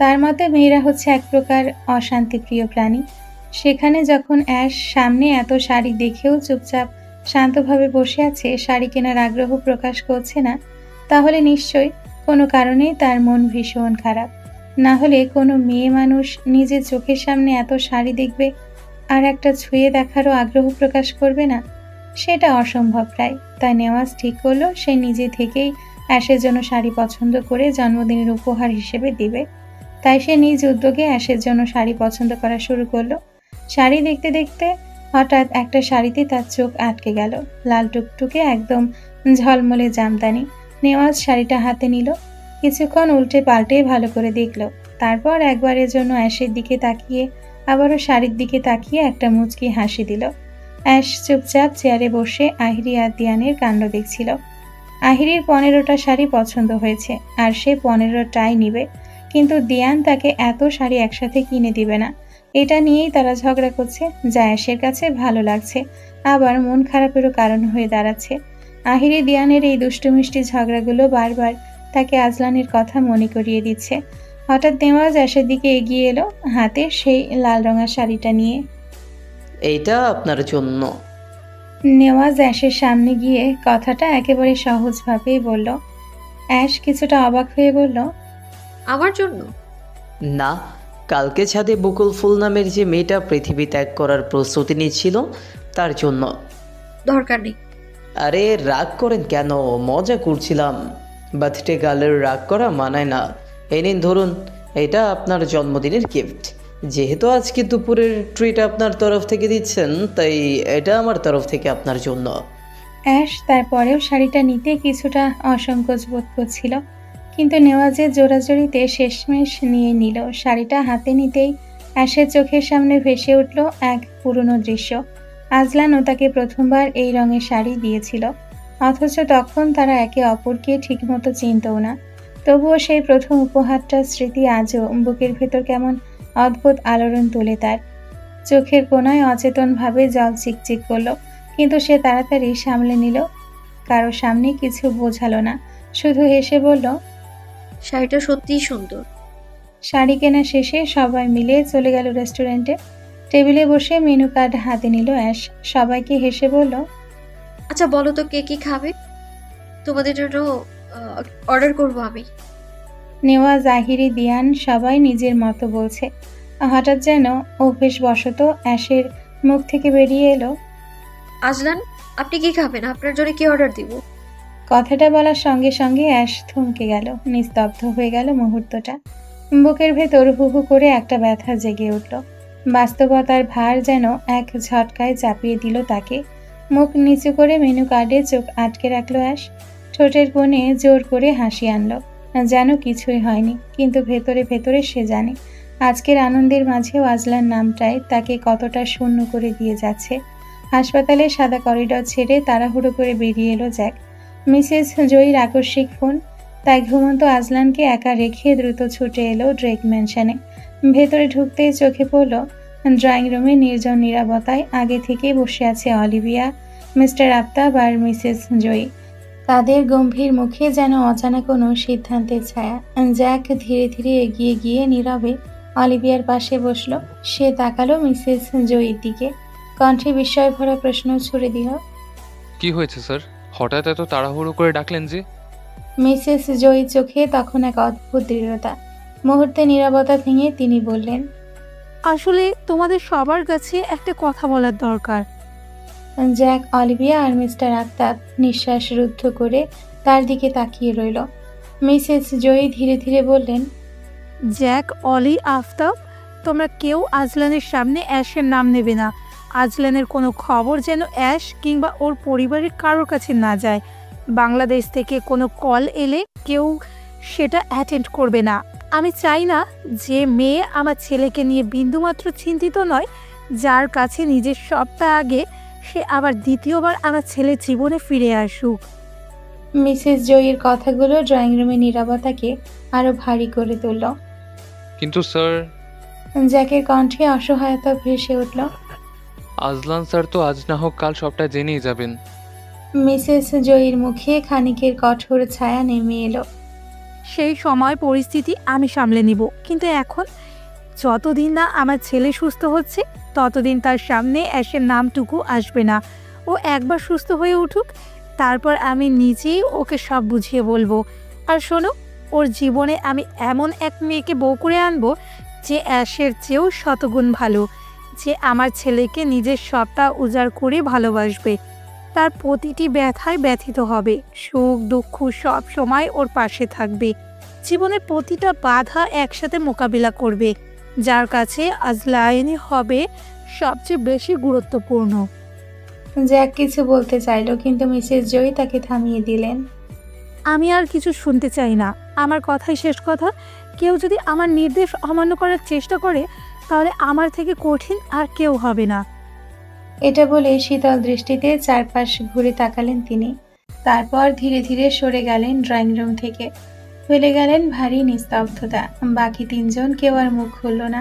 তার মতে মেয়েরা হচ্ছে এক প্রকার অশান্তিপ্রিয় প্রাণী। সেখানে যখন অ্যাশ সামনে এত শাড়ি দেখেও চুপচাপ শান্তভাবে বসে আছে, শাড়ি কেনার আগ্রহ প্রকাশ করছে না, তাহলে নিশ্চয়ই কোনো কারণেই তার মন ভীষণ খারাপ। না হলে কোনো মেয়ে মানুষ নিজের চোখের সামনে এত শাড়ি দেখবে আর একটা ছুঁয়ে দেখারও আগ্রহ প্রকাশ করবে না? সেটা অসম্ভব প্রায়। তাই নেওয়াজ ঠিক করলো সে নিজে থেকেই অ্যাশের জন্য শাড়ি পছন্দ করে জন্মদিনের উপহার হিসেবে দিবে। তাই সে নিজ উদ্যোগে অ্যাশের জন্য শাড়ি পছন্দ করা শুরু করলো। শাড়ি দেখতে দেখতে হঠাৎ একটা শাড়িতে তার চোখ আটকে গেল। লাল টুকটুকে একদম ঝলমলে জামদানি। নেওয়াজ শাড়িটা হাতে নিল, কিছুক্ষণ উল্টে পাল্টে ভালো করে দেখলো। তারপর একবারের জন্য অ্যাশের দিকে তাকিয়ে আবারও শাড়ির দিকে তাকিয়ে একটা মুচকি হাসি দিল। অ্যাশ চুপচাপ চেয়ারে বসে আহিরি আর দিয়ানের কাণ্ড দেখছিল। আহিরির 15টা শাড়ি পছন্দ হয়েছে আর সে 15টাই নিবে, কিন্তু দিয়ান তাকে এত শাড়ি একসাথে কিনে দিবে না। এটা নিয়েই তারা ঝগড়া করছে, যা অ্যাশের কাছে ভালো লাগছে, আবার মন খারাপেরও কারণ হয়ে দাঁড়াচ্ছে। আহিরি দিয়ানের এই দুষ্টু মিষ্টি ঝগড়াগুলো বারবার তাকে আজলানের কথা মনে করিয়ে দিচ্ছে। হঠাৎ নেওয়াজ অ্যাশের দিকে এগিয়ে এলো, হাতে সেই লাল রঙা শাড়িটা নিয়ে। এইটা আপনার জন্য। নেওয়াজ অ্যাশের সামনে গিয়ে কথাটা একেবারে সহজভাবেই বলল। অ্যাশ কিছুটা অবাক হয়ে বলল, আমার জন্য? না, কালকে ছাদে বকুল ফুল নামের যে মেয়েটা পৃথিবী ত্যাগ করার প্রস্তুতি নিচ্ছিল তার জন্য। দরকার নেই। আরে রাগ করেন কেন? মজা করছিলাম। বার্থডে গার্লের রাগ করা মানায় না। এই নিন ধরুন, এটা আপনার জন্মদিনের গিফট। যেহেতু আজকে দুপুরের ট্রিট আপনার তরফ থেকে দিচ্ছেন, তাই এটা আমার তরফ থেকে আপনার জন্য। অ্যাশ তারপরেও শাড়িটা নিতে কিছুটা অসংকোচ বোধ করছিল, কিন্তু নেওয়াজের জোরাজোরিতে শেষমেশ নিয়ে নিল। শাড়িটা হাতে নিতেই অ্যাশের চোখের সামনে ভেসে উঠল এক পুরনো দৃশ্য। আজলানও তাকে প্রথমবার এই রঙের শাড়ি দিয়েছিল, অথচ তখন তারা একে অপরকে ঠিকমতো চিনতও না। তবুও সেই প্রথম উপহারটার স্মৃতি আজও বুকের ভেতর কেমন অদ্ভুত আলোড়ন তোলে তার। চোখের কোনায় অচেতনভাবে জল চিকচিক করলো, কিন্তু সে তাড়াতাড়ি সামলে নিল। কারো সামনে কিছু বোঝালো না, শুধু হেসে বলল, শাড়িটা সত্যিই সুন্দর। শাড়ি কেনা শেষে সবাই মিলে চলে গেল রেস্টুরেন্টে। টেবিলে বসে মেনু কার্ড হাতে নিল অ্যাশ। সবাইকে হেসে বলল, আচ্ছা বলো তো কে কি খাবে? তোমাদের জন্য অর্ডার করব আমি। নেওয়াজ, আহিরি, দিয়ান সবাই নিজের মতো বলছে। হঠাৎ যেন অভ্যেসবশত অ্যাশের মুখ থেকে বেরিয়ে এলো, আজলান, আপনি কি খাবেন? আপনার জন্য কি অর্ডার দিব? কথাটা বলার সঙ্গে সঙ্গে অ্যাশ থমকে গেল, নিস্তব্ধ হয়ে গেল মুহূর্তটা। বুকের ভেতর হু হু করে একটা ব্যথা জেগে উঠল। বাস্তবতার ভার যেন এক ঝটকায় চাপিয়ে দিল তাকে। মুখ নিচু করে মেনু কার্ডে চোখ আটকে রাখলো অ্যাশ। ঠোঁটের কোণে জোর করে হাসি আনলো, যেন কিছুই হয়নি, কিন্তু ভেতরে ভেতরে সে জানে আজকের আনন্দের মাঝেও আজলার নামটাই তাকে কতটা শূন্য করে দিয়ে যাচ্ছে। হাসপাতালের সাদা করিডর ছেড়ে তাড়াহুড়ো করে বেরিয়ে এলো জ্যাক। মিসেস জয়ীর আকস্মিক ফোন, তাই ঘুমন্ত আজলানকে একা রেখে দ্রুত ছুটে এলো ড্রেক ম্যানশনে। ভেতরে ঢুকতেই চোখে পড়ল ড্রয়িং রুমে নির্জন নীরবতায় আগে থেকেই বসে আছে অলিভিয়া, মিস্টার আফতাব আর মিসেস জয়ী। তাদের গম্ভীর মুখে যেন অজানা কোনো সিদ্ধান্তের ছায়া। জ্যাক ধীরে ধীরে এগিয়ে গিয়ে নীরবে অলিভিয়ার পাশে বসলো। সে তাকালো মিসেস জয়ীর দিকে, কণ্ঠে বিস্ময় ভরা প্রশ্ন ছুড়ে দিল। কি হয়েছে স্যার? হঠাৎ এত তাড়াহুড়ো করে ডাকলেন যে? মিসেস জয়ীর চোখে তখন এক অদ্ভুত দৃঢ়তা। মুহূর্তে নীরবতা ভেঙে তিনি বললেন, আসলে তোমাদের সবার কাছে একটা কথা বলার দরকার। জ্যাক, অলিভিয়া আর মিস্টার আফতাব নিঃশ্বাস রুদ্ধ করে তার দিকে তাকিয়ে রইল। মিসেস জয়ী ধীরে ধীরে বললেন, জ্যাক, অলি, আফতাব, তোমরা কেউ আজলানের সামনে অ্যাশের নাম নেবে না। আজলানের কোনো খবর যেন অ্যাশ কিংবা ওর পরিবারের কারোর কাছে না যায়। বাংলাদেশ থেকে কোনো কল এলে কেউ সেটা অ্যাটেন্ড করবে না। আমি চাই না যে মেয়ে আমার ছেলেকে নিয়ে বিন্দুমাত্র চিন্তিত নয়, যার কাছে নিজের সবটা আগে, সে আবার দ্বিতীয়বার আমার ছেলের জীবনে ফিরে আসুক। মিসেস জয়ীর কথাগুলো ড্রয়িং রুমে নীরবতাকে আরো ভারী করে তুলল। কিন্তু স্যার। জ্যাকের কণ্ঠে অসহায়তা ভেসে উঠল। আজলান স্যার তো আজ না হোক কাল সবটা জেনেই যাবেন। মিসেস জয়ীর মুখে খানিকের কঠোর ছায়া নেমে এলো। সেই সময় পরিস্থিতি আমি সামলে নিব, কিন্তু এখন যতদিন না আমার ছেলে সুস্থ হচ্ছে ততদিন তার সামনে অ্যাশের নামটুকু আসবে না। ও একবার সুস্থ হয়ে উঠুক, তারপর আমি নিজেই ওকে সব বুঝিয়ে বলবো। আর শোনো, ওর জীবনে আমি এমন এক মেয়েকে বউ করে আনবো যে অ্যাশের চেয়েও শতগুণ ভালো, যে আমার ছেলেকে নিজের সবটা উজাড় করে ভালোবাসবে, তার প্রতিটি ব্যথায় ব্যথিত হবে, সুখ দুঃখ সব সময় ওর পাশে থাকবে, জীবনের প্রতিটা বাধা একসাথে মোকাবিলা করবে, যার কাছে আজলাইনি হবে সবচেয়ে বেশি গুরুত্বপূর্ণ। জ্যাক কিছু বলতে চাইল, কিন্তু মিসেস জয়ী তাকে থামিয়ে দিলেন। আমি আর কিছু শুনতে চাই না, আমার কথাই শেষ কথা। কেউ যদি আমার নির্দেশ অমান্য করার চেষ্টা করে তাহলে আমার থেকে কঠিন আর কেউ হবে না। এটা বলে শীতল দৃষ্টিতে চারপাশ ঘুরে তাকালেন তিনি। তারপর ধীরে ধীরে সরে গেলেন ড্রয়িং রুম থেকে। ফেলে গেলেন ভারী নিস্তব্ধতা। বাকি তিনজন কেউ আর মুখ খুলল না।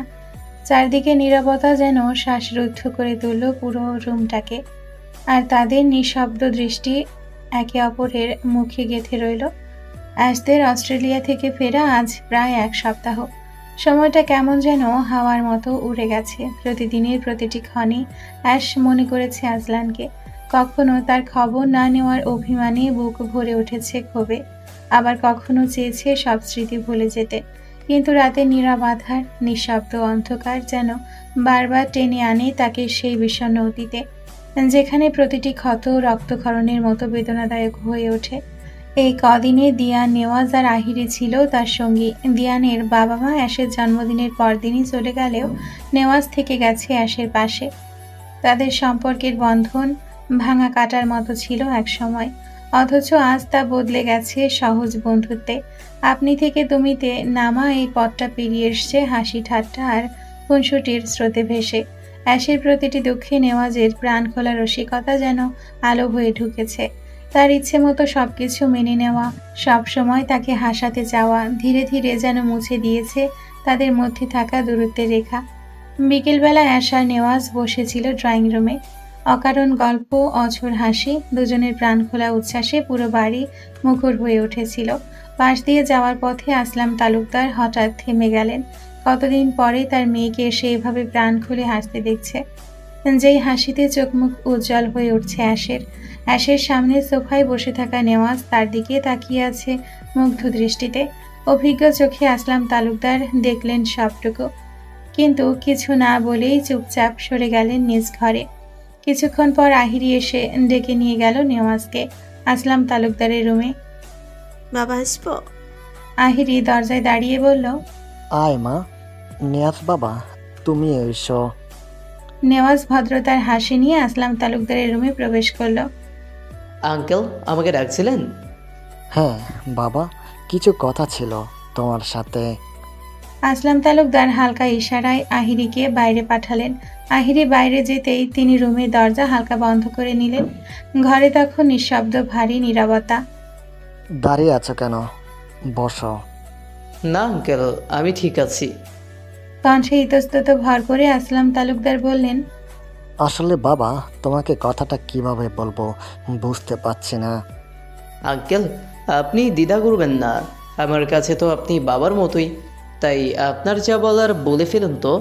চারদিকে নীরবতা যেন শ্বাসরুদ্ধ করে তুলল পুরো রুমটাকে। আর তাদের নিঃশব্দ দৃষ্টি একে অপরের মুখে গেঁথে রইল। অ্যাশদের অস্ট্রেলিয়া থেকে ফেরা আজ প্রায় এক সপ্তাহ। সময়টা কেমন যেন হাওয়ার মতো উড়ে গেছে। প্রতিদিনের প্রতিটি ক্ষণে অ্যাশ মনে করেছে আজলানকে। কখনো তার খবর না নেওয়ার অভিমানে বুক ভরে উঠেছে ক্ষোভে, আবার কখনো চেয়েছে সব স্মৃতি ভুলে যেতে। কিন্তু রাতের নীরব আধার, নিঃশব্দ অন্ধকার যেন বারবার টেনে আনে তাকে সেই বিষণ্ণ অতীতে, যেখানে প্রতিটি ক্ষত রক্তক্ষরণের মতো বেদনাদায়ক হয়ে ওঠে। এই কদিনে দিয়ান, নেওয়াজ আর আহিরি ছিল তার সঙ্গী। দিয়ানের বাবা মা অ্যাশের জন্মদিনের পরদিনই চলে গেলেও নেওয়াজ থেকে গেছে অ্যাশের পাশে। তাদের সম্পর্কের বন্ধন ভাঙা কাটার মতো ছিল এক সময়, অথচ আজ তা বদলে গেছে সহজ বন্ধুত্বে। আপনি থেকে তুমিতে নামা এই পথটা পেরিয়ে এসছে হাসি ঠাট্টা আর খুনসুটির স্রোতে ভেসে। অ্যাশের প্রতিটি দুঃখে নেওয়াজের প্রাণ খোলা রসিকতা যেন আলো হয়ে ঢুকেছে। তার ইচ্ছে মতো সবকিছু মেনে নেওয়া, সব সময় তাকে হাসাতে চাওয়া ধীরে ধীরে যেন মুছে দিয়েছে তাদের মধ্যে থাকা দূরত্বের রেখা। বিকেলবেলা অ্যাশ আর নেওয়াজ বসেছিল ড্রয়িং রুমে। অকারণ গল্প, অঝোর হাসি, দুজনের প্রাণ খোলা উচ্ছ্বাসে পুরো বাড়ি মুখর হয়ে উঠেছিল। পাশ দিয়ে যাওয়ার পথে আসলাম তালুকদার হঠাৎ থেমে গেলেন। কতদিন পরে তার মেয়েকে এসে এভাবে প্রাণ খুলে হাসতে দেখছে, যেই হাসিতে চোখ মুখ উজ্জ্বল হয়ে উঠছে অ্যাশের। অ্যাশের সামনে সোফায় বসে থাকা নেওয়াজ তার দিকে তাকিয়ে আছে মুগ্ধ দৃষ্টিতে। অভিজ্ঞ চোখে আসলাম তালুকদার দেখলেন সবটুকু, কিন্তু কিছু না বলেই চুপচাপ সরে গেলেন নিজ ঘরে। কিছুক্ষণ পর আহিরি এসে ডেকে নিয়ে গেল নেওয়াজকে আসলাম তালুকদারের রুমে। বাবা আসবো? আহিরি দরজায় দাঁড়িয়ে বলল, আয় মা। নিয়াজ বাবা, তুমি এসো। নেওয়াজ ভদ্রতার হাসি নিয়ে আসলাম তালুকদারের রুমে প্রবেশ করলো। আঙ্কেল, আমাকে ডাকছিলেন? হ্যাঁ বাবা, কিছু কথা ছিল তোমার সাথে। আসলাম তালুকদার হালকা ইশারায় আহিরিকে বাইরে পাঠালেন। আহিরি বাইরে যেতেই তিনি রুমের দরজা হালকা বন্ধ করে নিলেন। ঘরে তখন নিঃশব্দ ভারী নীরবতা। দাঁড়িয়ে আছো কেন? বসো। না আঙ্কেল, আমি ঠিক আছি। কণ্ঠে ইতস্তত ভর করে আসলাম তালুকদার বললেন, আসলে বাবা, তোমাকে কথাটা কিভাবে বলবো বুঝতে পারছি না। আঙ্কেল, আপনি দ্বিধা করবেন না, আমার কাছে তো আপনি বাবার মতোই, তাই আপনার যা বলার বলে ফেলুন তো।